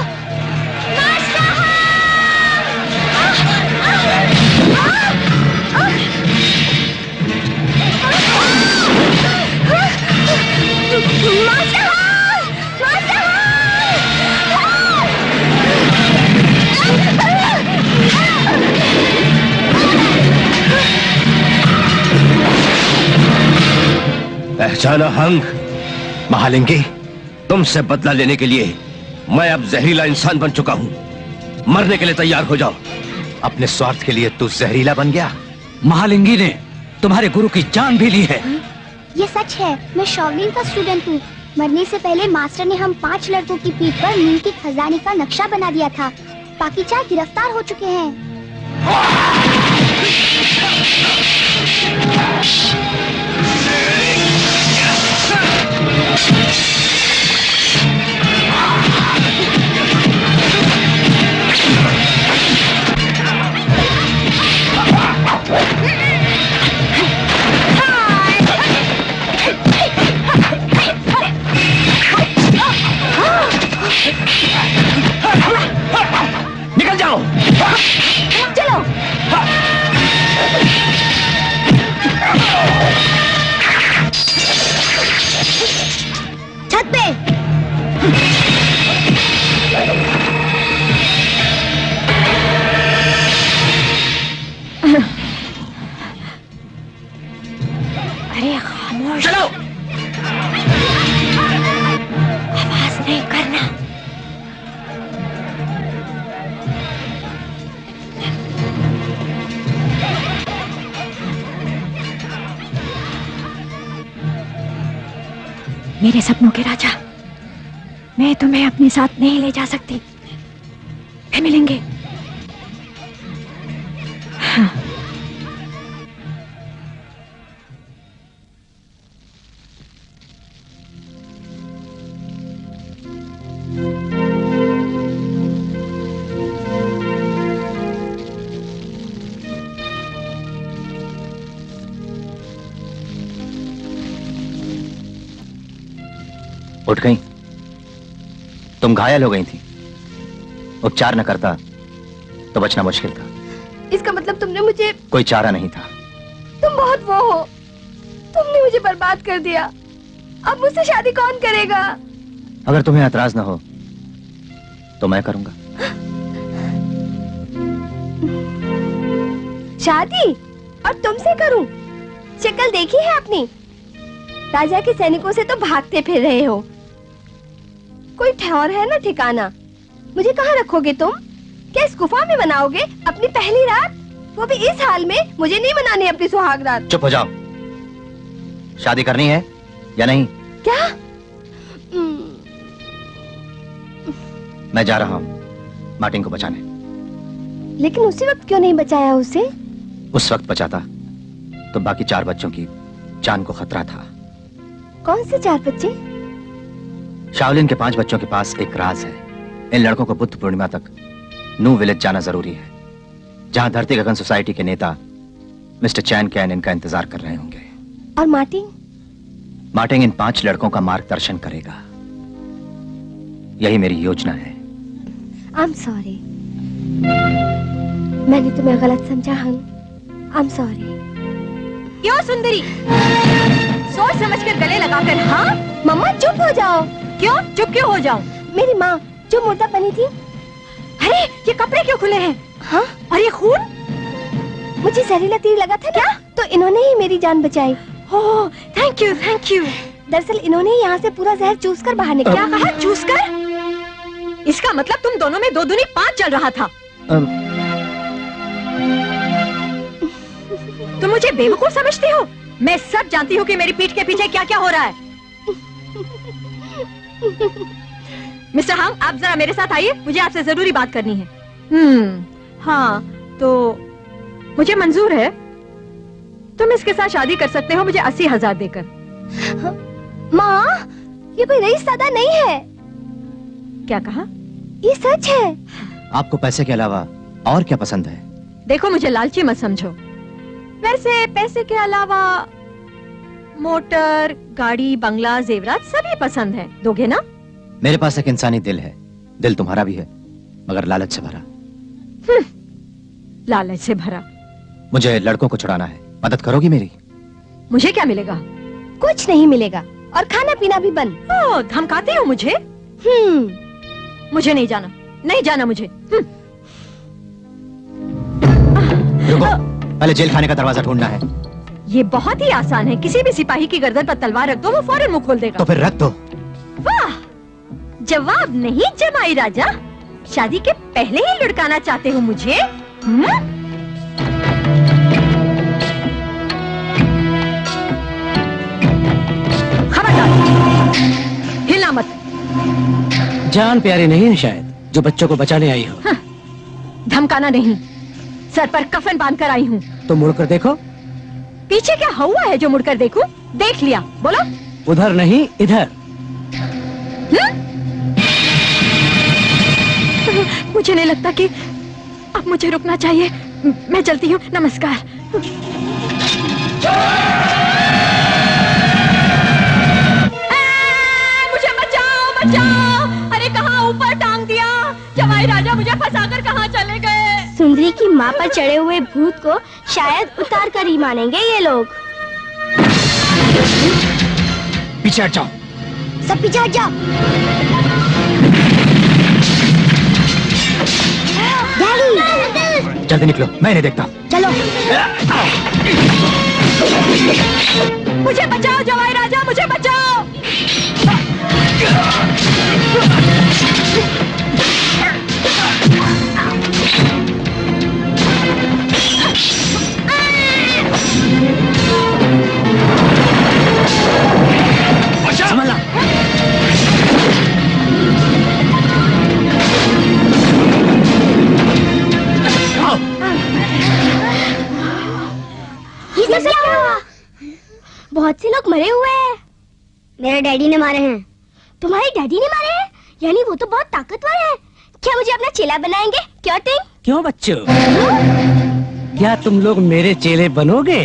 पहचाना हंग? महालिंगी, तुमसे बदला लेने के लिए मैं अब जहरीला इंसान बन चुका हूं। मरने के लिए तैयार हो जाओ। अपने स्वार्थ के लिए तू जहरीला बन गया? महालिंगी ने तुम्हारे गुरु की जान भी ली है। ये सच है, मैं शाओलिन का स्टूडेंट हूँ। मरने से पहले मास्टर ने हम 5 लड़कों की पीठ पर नीम की खजाने का नक्शा बना दिया था। बाकी 4 गिरफ्तार हो चुके हैं। निकल जाओ। चलो। छत पे। अरे खामोश। चलो। आवाज नहीं करना। मेरे सपनों के राजा, मैं तुम्हें अपने साथ नहीं ले जा सकती। फिर मिलेंगे। हाँ। उठ गई? तुम घायल हो गई थी। उपचार न करता तो बचना मुश्किल था। इसका मतलब तुमने मुझे... कोई चारा नहीं था। तुम बहुत वो हो। तुमने मुझे बर्बाद कर दिया। अब मुझसे शादी कौन करेगा? अगर तुम्हें एतराज न हो तो मैं करूंगा। शादी? और तुमसे करूं? शक्ल देखी है अपनी? राजा के सैनिकों से तो भागते फिर रहे हो। कोई ठहर है ना ठिकाना? मुझे कहाँ रखोगे तुम? क्या इस गुफा में मनाओगे अपनी पहली रात? वो भी इस हाल में? मुझे नहीं मनानी अपनी सुहाग रात। चुप हो जाओ। शादी करनी है या नहीं? क्या? मैं जा रहा हूँ मार्टिन को बचाने। लेकिन उसी वक्त क्यों नहीं बचाया उसे? उस वक्त बचाता तो बाकी 4 बच्चों की जान को खतरा था। कौन से 4 बच्चे? शाओलिन के 5 बच्चों के पास एक राज है। इन लड़कों को बुद्ध पूर्णिमा तक नू विलेज जाना जरूरी है, जहां धरती गगन सोसाइटी के नेता मिस्टर चैन कैन इनका इंतजार कर रहे होंगे। और मार्टिन? मार्टिन इन 5 लड़कों का मार्गदर्शन करेगा। यही मेरी योजना है। आई एम सॉरी, मैंने तुम्हें गलत समझा हंग। I am sorry. क्यों सुंदरी? सोच समझकर गले लगाकर हाँ? मम्मा चुप हो जाओ। क्यों चुप क्यों हो जाऊं? मेरी माँ जो मुर्दा बनी थी। अरे ये कपड़े क्यों खुले हैं? हाँ? और ये खून? मुझे जहरीला तीर लगा था क्या? तो इन्होंने ही मेरी जान बचाई। Oh thank you thank you. दरअसल इन्होंने ही यहाँ से पूरा जहर चूस कर बाहर निकाला। क्या कहा चूस कर? इसका मतलब तुम दोनों में 2 दूनी 5 चल रहा था। तुम मुझे बेवकूफ समझती हो? मैं सब जानती हूँ कि मेरी पीठ के पीछे क्या क्या हो रहा है। मिस्टर हांग, आप जरा मेरे साथ आइए, मुझे आपसे जरूरी बात करनी है। हाँ तो मुझे मंजूर है, तुम इसके साथ शादी कर सकते हो मुझे 80,000 देकर। माँ ये कोई रईस सादा नहीं है। क्या कहा? ये सच है। आपको पैसे के अलावा और क्या पसंद है? देखो मुझे लालची मत समझो। वैसे पैसे के अलावा मोटर, गाड़ी, बंगला, जेवरात सभी पसंद है। दोगे ना? मेरे पास एक इंसानी दिल है। दिल तुम्हारा भी है, मगर लालच से भरा। लालच से भरा। मुझे लड़कों को छुड़ाना है, मदद करोगी मेरी? मुझे क्या मिलेगा? कुछ नहीं मिलेगा और खाना पीना भी बंद। ओह, धमकाते हो मुझे? मुझे नहीं जाना, नहीं जाना मुझे। रुको, पहले जेल खाने का दरवाजा ढूंढना है। ये बहुत ही आसान है, किसी भी सिपाही की गर्दन पर तलवार रख दो, वो फौरन मुंह खोल देगा। तो फिर रख दो। वाह, जवाब नहीं जमाई राजा। शादी के पहले ही लुढ़काना चाहते हो मुझे? खबरदार, हिलना मत। जान प्यारी नहीं शायद, जो बच्चों को बचाने आई हो। हाँ, धमकाना नहीं, सर पर कफन बांधकर आई हूँ। तो मुड़कर देखो। पीछे क्या हुआ है जो मुड़कर देखूं? देख लिया, बोलो। उधर नहीं इधर। मुझे नहीं लगता कि अब मुझे रुकना चाहिए। मैं चलती हूँ, नमस्कार। मुझे बचाओ बचाओ। अरे कहाँ ऊपर टांग दिया? जमाई राजा मुझे फंसाकर कहाँ चले गए? सुंदरी की माँ पर चढ़े हुए भूत को शायद उतार कर ही मानेंगे ये लोग। पीछे हट जाओ। सब पीछे हट जाओ। जल्दी निकलो, मैं इन्हें देखता हूँ। चलो। मुझे बचाओ जवाई राजा, मुझे बचाओ। संभलना। ये सब क्या हुआ? बहुत से लोग मरे हुए हैं। मेरे डैडी ने मारे हैं। तुम्हारे डैडी ने मारे हैं? यानी वो तो बहुत ताकतवर है। क्या मुझे अपना चेला बनाएंगे? क्या टिंग? क्यों बच्चों, क्या तुम लोग मेरे चेले बनोगे?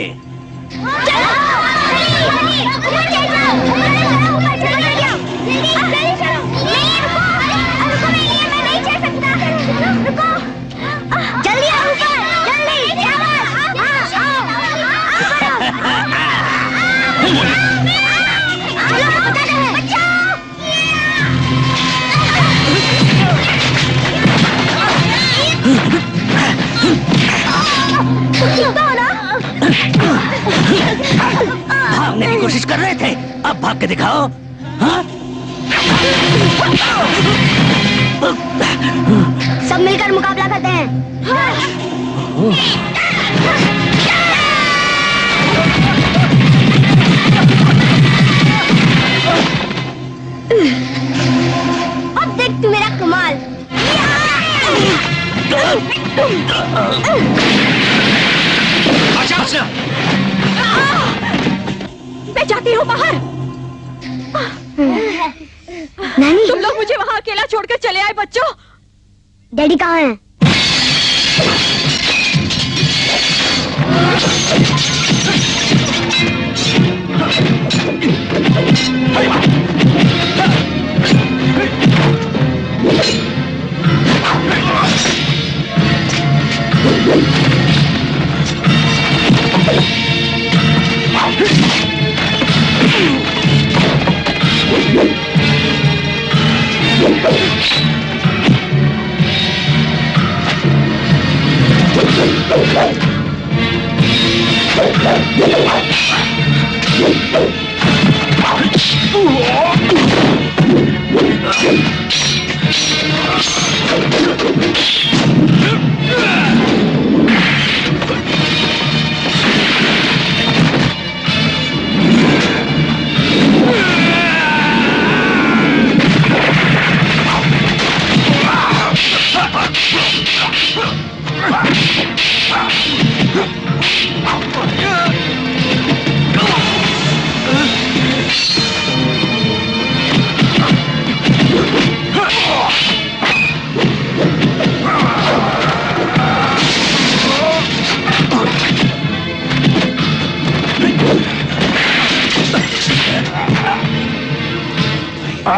भागने की कोशिश कर रहे थे, अब भाग के दिखाओ। हाँ? सब मिलकर मुकाबला करते हैं। अब देख तू मेरा कमाल। मैं जाती हूँ बाहर। नानी, तुम लोग मुझे वहाँ अकेला छोड़कर चले आए बच्चों। डैडी कहाँ हैं?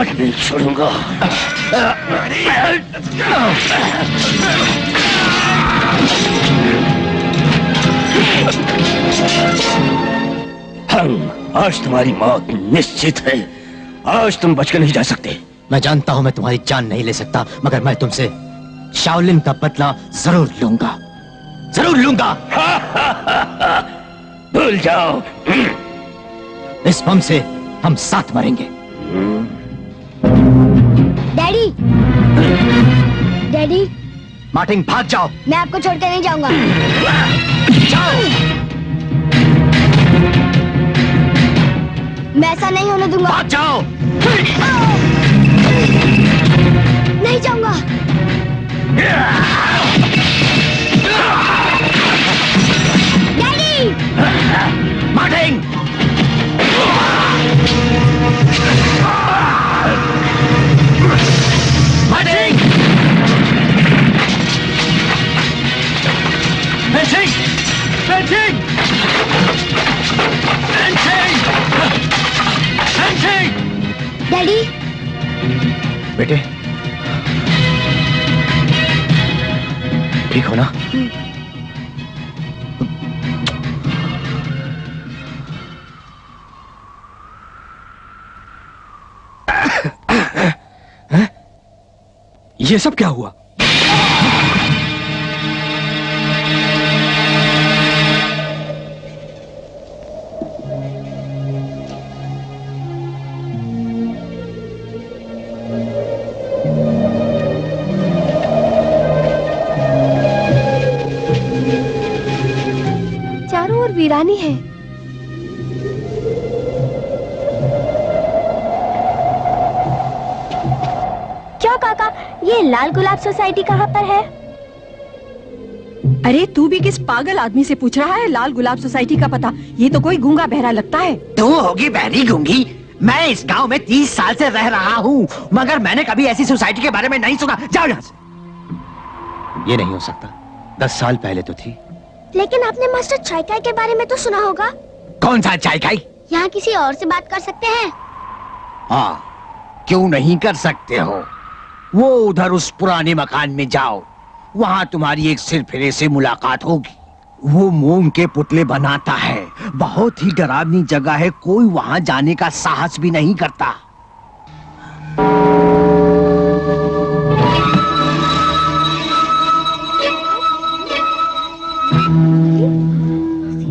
आज नहीं छोड़ूंगा। आज तुम्हारी मौत निश्चित है। आज तुम बच कर नहीं जा सकते। मैं जानता हूं मैं तुम्हारी जान नहीं ले सकता, मगर मैं तुमसे शाओलिन का बदला जरूर लूंगा, जरूर लूंगा। भूल जाओ। इस बम से हम साथ मरेंगे। डैडी, डैडी, मार्टिन भाग जाओ। मैं आपको छोड़ के नहीं जाऊंगा। जाओ। मैं ऐसा नहीं होने दूंगा। भाग जाओ। नहीं जाऊंगा। Daddy, Martin. Martin. Benching, benching, benching, benching. Daddy, बेटे ठीक हो ना? ये सब क्या हुआ? चारों ओर वीरानी है। क्या काका, ये लाल गुलाब सोसाइटी कहाँ पर है? अरे तू भी किस पागल आदमी से पूछ रहा है लाल गुलाब सोसाइटी का पता? ये तो कोई गूंगा बहरा लगता है। तू होगी बहरी गूंगी? मैं इस गांव में 30 साल से रह रहा हूँ, मगर मैंने कभी ऐसी सोसाइटी के बारे में नहीं सुना। जाओ यहाँ से। ये नहीं हो सकता। 10 साल पहले तो थी। लेकिन आपने मास्टर चाइकाई के बारे में तो सुना होगा। कौन सा चाइकाई? यहाँ किसी और से बात कर सकते हैं? हाँ, क्यों नहीं कर सकते हो। वो उधर उस पुराने मकान में जाओ, वहाँ तुम्हारी एक सिरफिरे से मुलाकात होगी। वो मोम के पुतले बनाता है, बहुत ही डरावनी जगह है, कोई वहाँ जाने का साहस भी नहीं करता।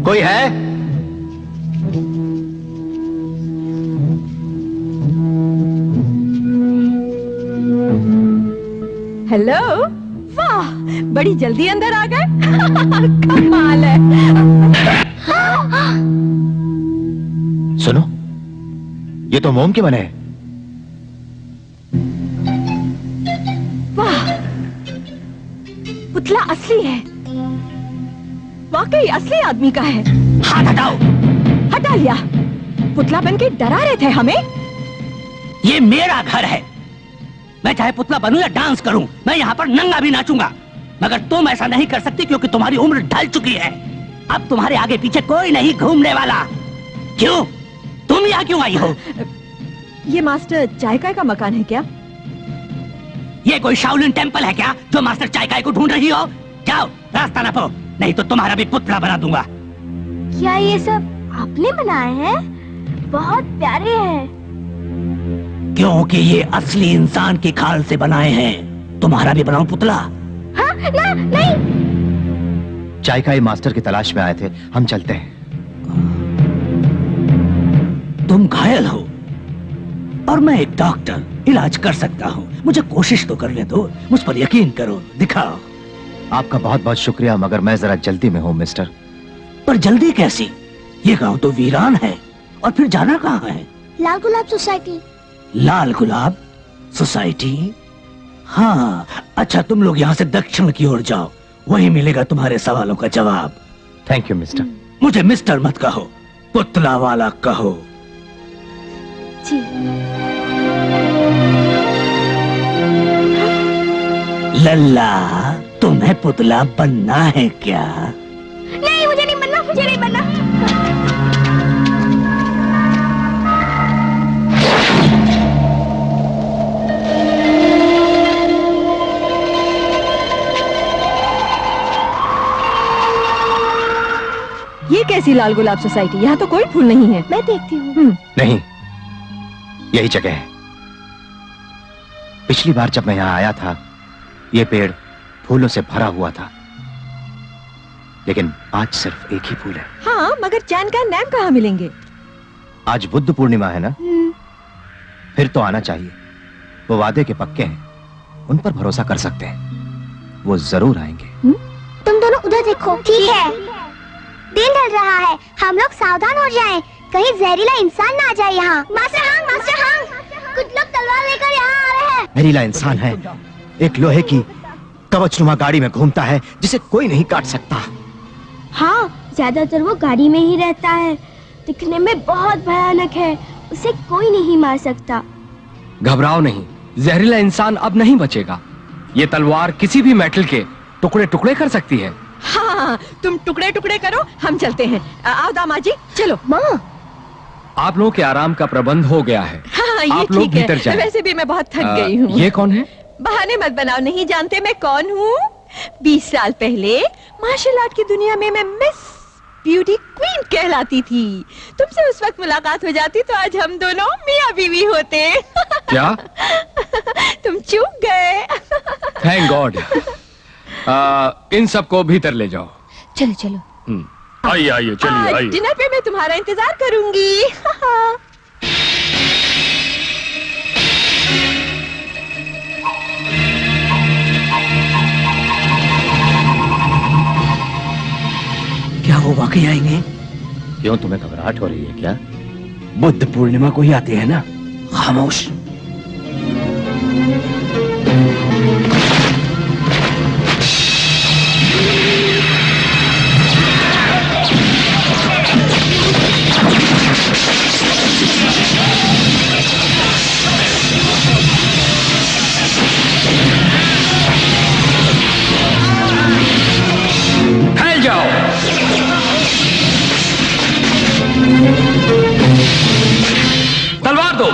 कोई है? हेलो, वाह, बड़ी जल्दी अंदर आ गए। कमाल है। सुनो, ये तो मोम के बने हैं। वाह, पुतला असली है, वाकई असली आदमी का है। हाथ हटाओ। हटा लिया। पुतला बन के डरा रहे थे हमें। ये मेरा घर है, मैं चाहे पुतला बनूं या डांस करूं, मैं यहाँ पर नंगा भी नाचूंगा, मगर तुम ऐसा नहीं कर सकती क्योंकि तुम्हारी उम्र ढल चुकी है। अब तुम्हारे आगे पीछे कोई नहीं घूमने वाला। क्यों? तुम यहाँ क्यों आई हो? ये मास्टर चाइकाई का मकान है क्या? ये कोई शाओलिन टेम्पल है क्या जो मास्टर चाइकाई को ढूंढ रही हो? जाओ, रास्ता ना पाओ, नहीं तो तुम्हारा भी पुतला बना दूंगा। क्या ये सब आपने बनाए हैं? बहुत प्यारे हैं। क्योंकि ये असली इंसान की खाल से बनाए हैं। तुम्हारा भी बनाऊं पुतला? हाँ, ना, नहीं। चाइकाई मास्टर की तलाश में आए थे, हम चलते हैं। तुम घायल हो और मैं एक डॉक्टर, इलाज कर सकता हूँ। मुझे कोशिश तो करने दो, मुझ पर यकीन करो, दिखाओ। आपका बहुत बहुत शुक्रिया, मगर मैं जरा जल्दी में हूँ मिस्टर। पर जल्दी कैसी? ये गांव तो वीरान है, और फिर जाना कहाँ है? लाल गुलाब सोसाइटी। लाल गुलाब सोसाइटी? हाँ, अच्छा, तुम लोग यहाँ से दक्षिण की ओर जाओ, वही मिलेगा तुम्हारे सवालों का जवाब। Thank you mister. मुझे मिस्टर मत कहो, पुतला वाला कहो। जी। लल्ला, तुम्हें पुतला बनना है क्या? नहीं, मुझे नहीं बनना, मुझे नहीं बनना। कैसी लाल गुलाब सोसाइटी? यहाँ तो कोई फूल नहीं है। मैं देखती हूँ। नहीं, यही जगह है। पिछली बार जब मैं यहाँ आया था, ये पेड़ फूलों से भरा हुआ था, लेकिन आज सिर्फ एक ही फूल है। हाँ, मगर चैन का नैम कहाँ मिलेंगे? आज बुद्ध पूर्णिमा है ना, फिर तो आना चाहिए। वो वादे के पक्के हैं, उन पर भरोसा कर सकते हैं, वो जरूर आएंगे। तुम दोनों उधर देखो। ठीक है, दिन ढल रहा है, हम लोग सावधान हो जाएं, कहीं जहरीला इंसान ना आ जाए यहाँ। मास्टर हांग, कुछ लोग तलवार लेकर यहाँ आ रहे हैं। जहरीला इंसान है, एक लोहे की कवचनुमा गाड़ी में घूमता है जिसे कोई नहीं काट सकता। हाँ, ज्यादातर वो गाड़ी में ही रहता है, दिखने में बहुत भयानक है, उसे कोई नहीं मार सकता। घबराओ नहीं, जहरीला इंसान अब नहीं बचेगा। ये तलवार किसी भी मेटल के टुकड़े टुकड़े कर सकती है। हाँ, तुम टुकड़े टुकड़े करो, हम चलते हैं। आओ दामाजी, चलो। माँ, आप लोगों के आराम का प्रबंध हो गया है। हाँ, ये आप लोग ठीक है। भीतर जाएं। वैसे भी मैं बहुत थक गई हूँ। ये कौन है? बहाने मत बनाओ, नहीं जानते मैं कौन हूँ? 20 साल पहले मार्शल आर्ट की दुनिया में मैं मिस ब्यूटी क्वीन कहलाती थी। तुमसे उस वक्त मुलाकात हो जाती तो आज हम दोनों मियाँ बीवी होते। क्या? तुम चूक गए। Thank God. इन सबको भीतर ले जाओ। चलो चलो। आइए आइए, चलिए आइए। डिनर पे मैं तुम्हारा इंतजार करूंगी। क्या वो वाकई आएंगे? क्यों, तुम्हें घबराहट हो रही है क्या? बुद्ध पूर्णिमा को ही आते हैं ना। खामोश। फैल जाओ। तलवार दो।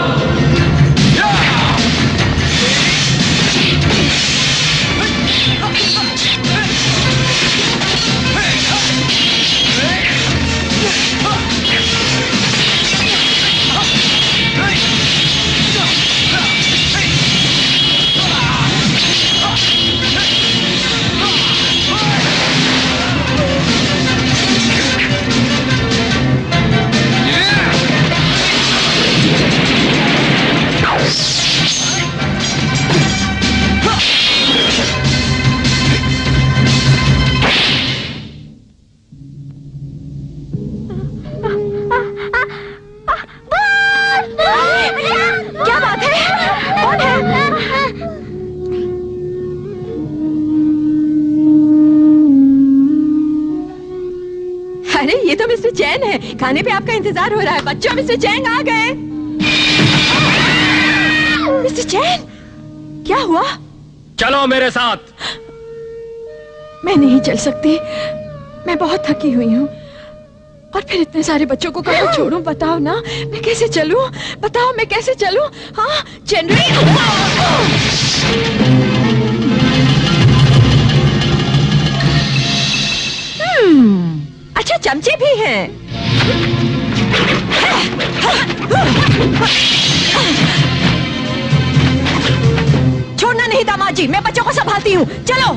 क्या बात है? कौन है? अरे ये तो मिस्टर चैन है, खाने पे आपका इंतजार हो रहा है। बच्चों, मिस्टर चैन आ गए। मिस्टर चैन, क्या हुआ? चलो मेरे साथ। मैं नहीं चल सकती, मैं बहुत थकी हुई हूँ। और फिर इतने सारे बच्चों को कहाँ छोड़ूं? बताओ ना, मैं कैसे चलूं? बताओ, मैं कैसे चलूं? हाँ, जनरली। अच्छा, चमचे भी हैं। छोड़ना नहीं दामाजी, मैं बच्चों को संभालती हूँ। चलो।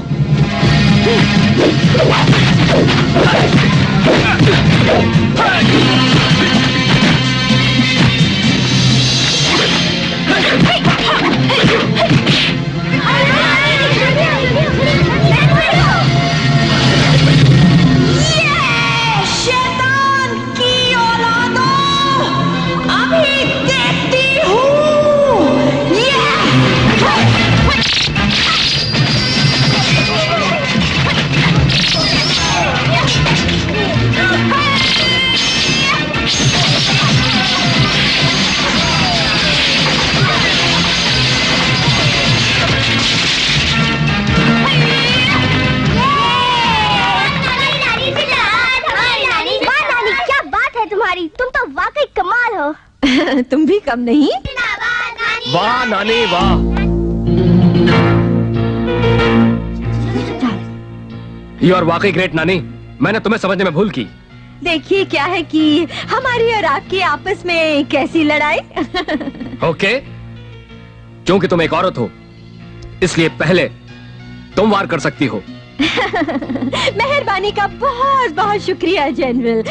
शैतान की औलादों, अभी देखती हूँ। तुम तो वाकई कमाल हो। तुम भी कम नहीं। वाह नानी वाह। यू आर वाकई ग्रेट नानी। मैंने तुम्हें समझने में भूल की। देखिए क्या है कि हमारी और आपकी आपस में कैसी लड़ाई। ओके, क्योंकि तुम एक औरत हो इसलिए पहले तुम वार कर सकती हो। मेहरबानी का बहुत बहुत शुक्रिया जनरल।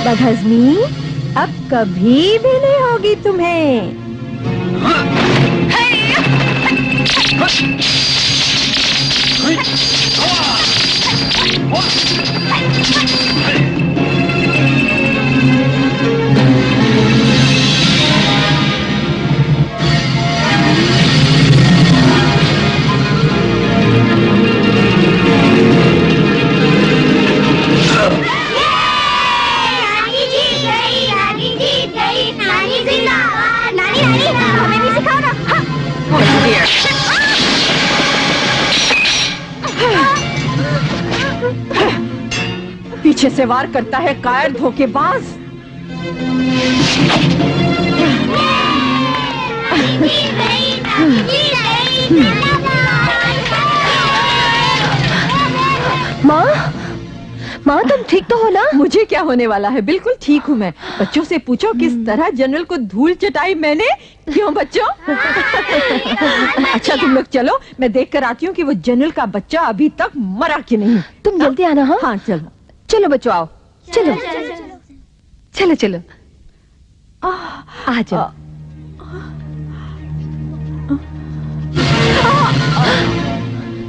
बदहज़मी अब कभी भी नहीं होगी तुम्हें। पीछे से वार करता है कायर धोखेबाज। माँ, माँ तुम ठीक तो हो ना? मुझे क्या होने वाला है, बिल्कुल ठीक हूँ मैं। बच्चों से पूछो किस तरह जनरल को धूल चटाई मैंने। क्यों बच्चों? अच्छा तुम लोग चलो, मैं देख कर आती हूँ कि वो जनरल का बच्चा अभी तक मरा कि नहीं। तुम जल्दी आना। हाँ हाँ चलो चलो बच्चों आओ। चलो चलो चलो आ जाओ।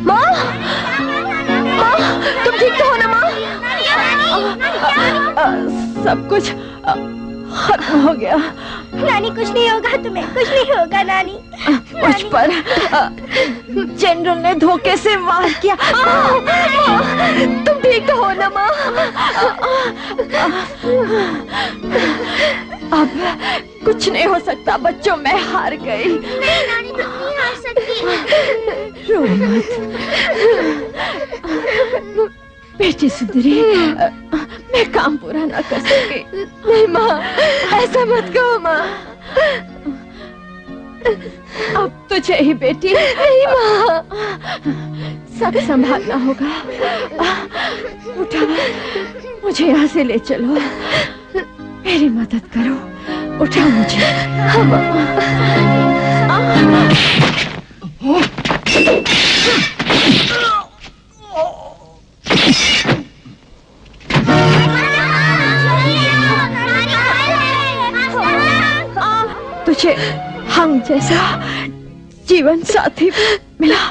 माँ, माँ तुम ठीक तो हो ना माँ? सब कुछ खत्म हो गया। नानी कुछ नहीं होगा तुम्हें, कुछ नहीं होगा नानी। मुझ पर जनरल ने धोखे से वार किया। तुम ठीक तो हो ना माँ? अब कुछ नहीं हो सकता बच्चों, मैं हार गई। नहीं नानी तुम नहीं हार सकती। रो मत बेटी सुंदरी, मैं काम पूरा ना कर सकी। नहीं माँ, ऐसा मत कहो माँ। अब तुझे ही बेटी। नहीं माँ, सब संभालना होगा। उठा, मुझे यहाँ से ले चलो, मेरी मदद करो, उठा मुझे। हाँ माँ। तुझे हम जैसा जीवन साथी मिला।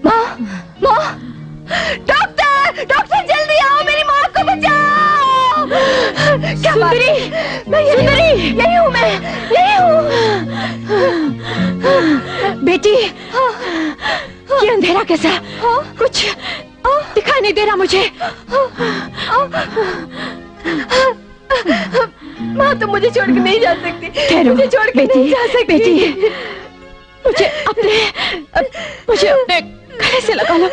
माँ, माँ, डॉक्टर, डॉक्टर जल्दी आओ, मेरी माँ को बचाओ। क्या सुंदरी, मैं सुंदरी, यही हूँ मैं, यही हूँ। बेटी, ये अंधेरा कैसा? कुछ दिखाई नहीं दे रहा मुझे। माँ तुम मुझे छोड़ के नहीं जा सकती। ठहरो, मुझे छोड़ के नहीं जा सकती। बेटी, मुझे अपने गले से लगा लो।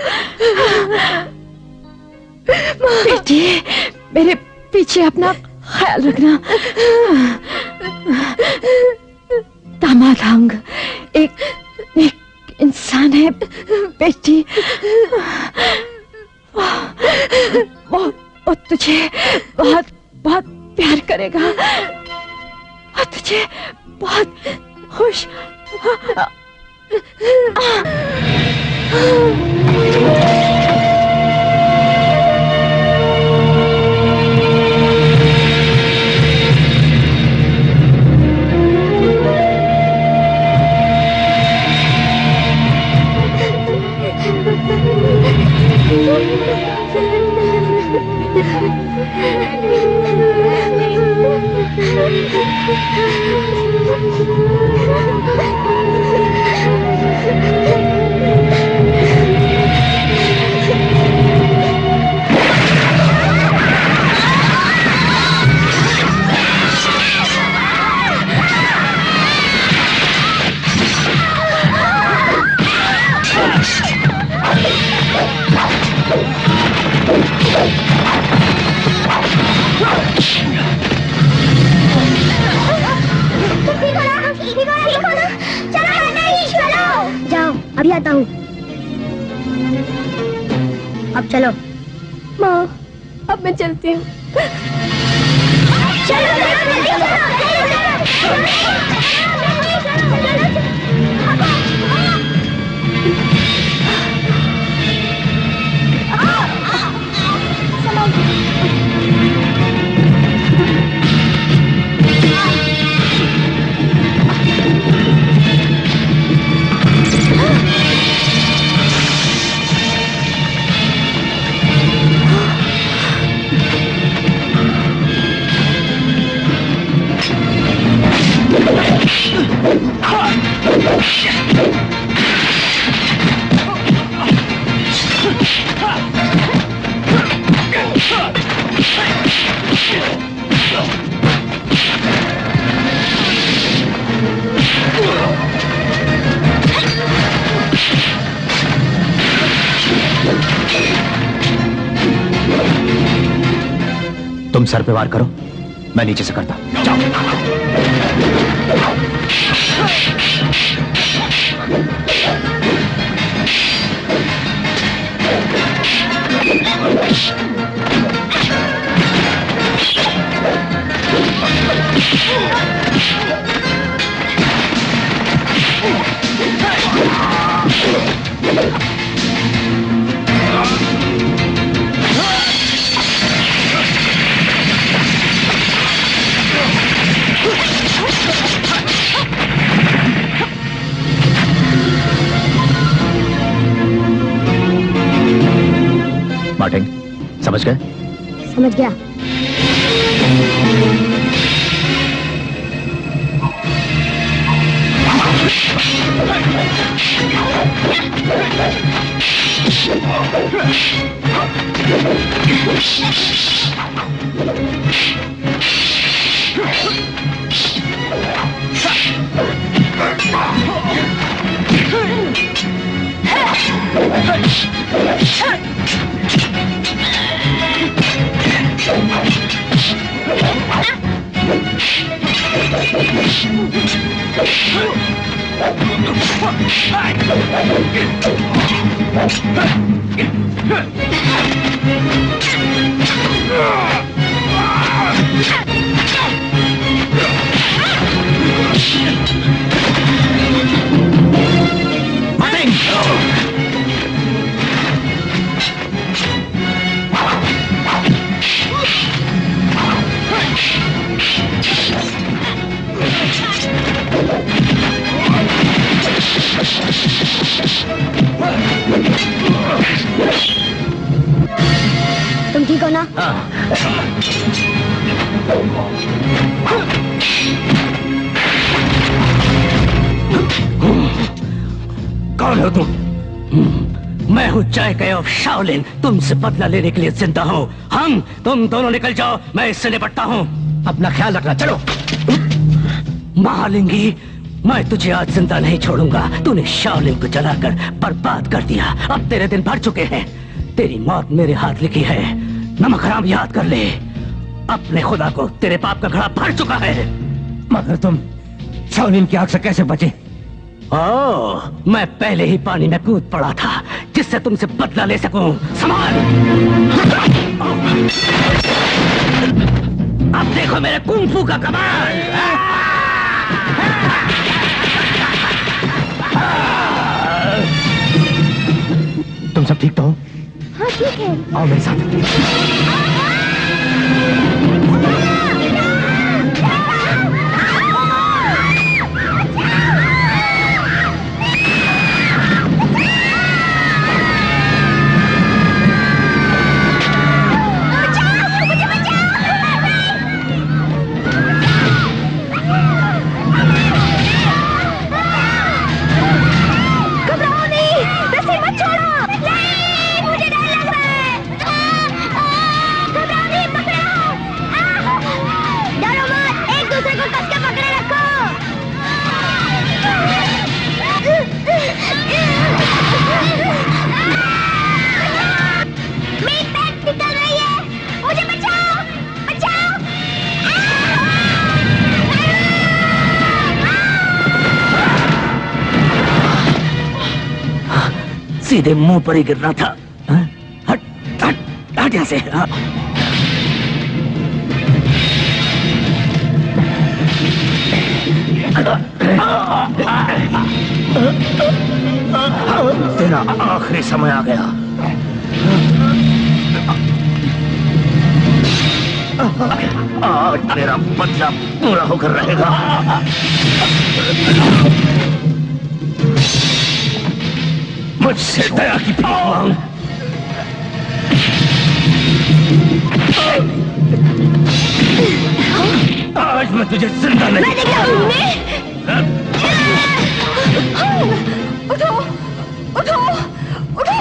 बेटी, मेरे पीछे अपना ख्याल रखना। दामाद हंग एक इंसान है बेटी। वो तुझे बहुत बहुत प्यार करेगा और तुझे बहुत खुश। अभी आता हूँ। अब चलो। माँ, अब मैं चलती हूँ। तुम सर पे वार करो, मैं नीचे से करता। जाओ। मार्टिन, समझ गए? समझ गया। तुम ठीक हो ना? कौन हो तुम? मैं हूँ चाय के शाओलिन, तुमसे बदला लेने के लिए जिंदा हूँ। तुम दोनों निकल जाओ, मैं इससे निपटता हूँ। अपना ख्याल रखना, चलो। महालिंगी, मैं तुझे आज जिंदा नहीं छोड़ूंगा। तूने शाओलिन को जलाकर बर्बाद कर दिया। अब तेरे दिन भर चुके हैं। तेरी मौत मेरे हाथ लिखी है। नमक हराम याद कर ले, अपने खुदा को तेरे पाप का घड़ा भर चुका है। मगर तुम शाओलिन की आग से कैसे बचे? मैं पहले ही पानी में कूद पड़ा था, जिससे तुमसे बदला ले सकूं। संभाल। अब देखो मेरे कुंफू का कमाल। तुम सब ठीक तो हो? हाँ ठीक है। आओ मेरे साथ। मुझे डर लग रहा है। सीधे मुंह पर ही गिरना था। हट हट हट यहाँ से। तेरा आखिरी समय आ गया। आज तेरा बदला पूरा होकर रहेगा। मुझसे दया की भीख मांग। आज मैं तुझे जिंदा नहीं उठो उठो उठो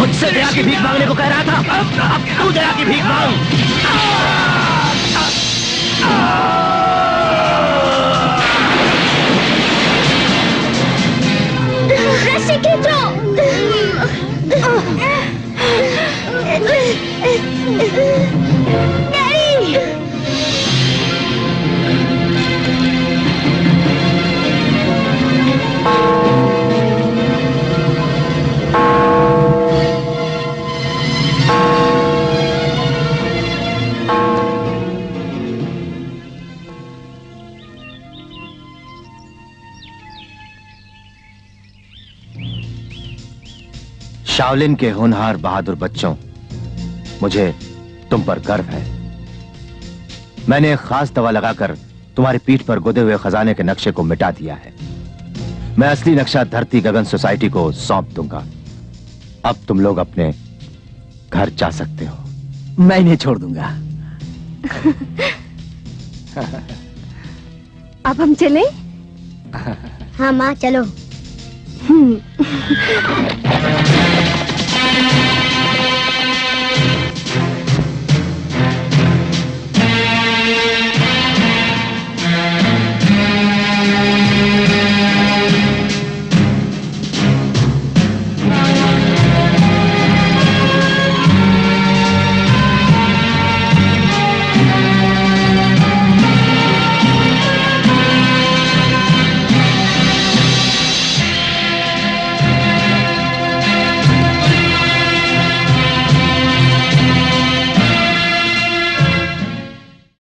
मुझसे दया की भीख मांगने को कह रहा था, अब तू दया की भीख मांग। रस्सी खींचो। शाओलिन के होनहार बहादुर बच्चों, मुझे तुम पर गर्व है। मैंने एक खास दवा लगाकर तुम्हारी पीठ पर गुदे हुए खजाने के नक्शे को मिटा दिया है। मैं असली नक्शा धरती गगन सोसाइटी को सौंप दूंगा। अब तुम लोग अपने घर जा सकते हो। मैं इन्हें छोड़ दूंगा। अब हम चलें? हाँ माँ चलो।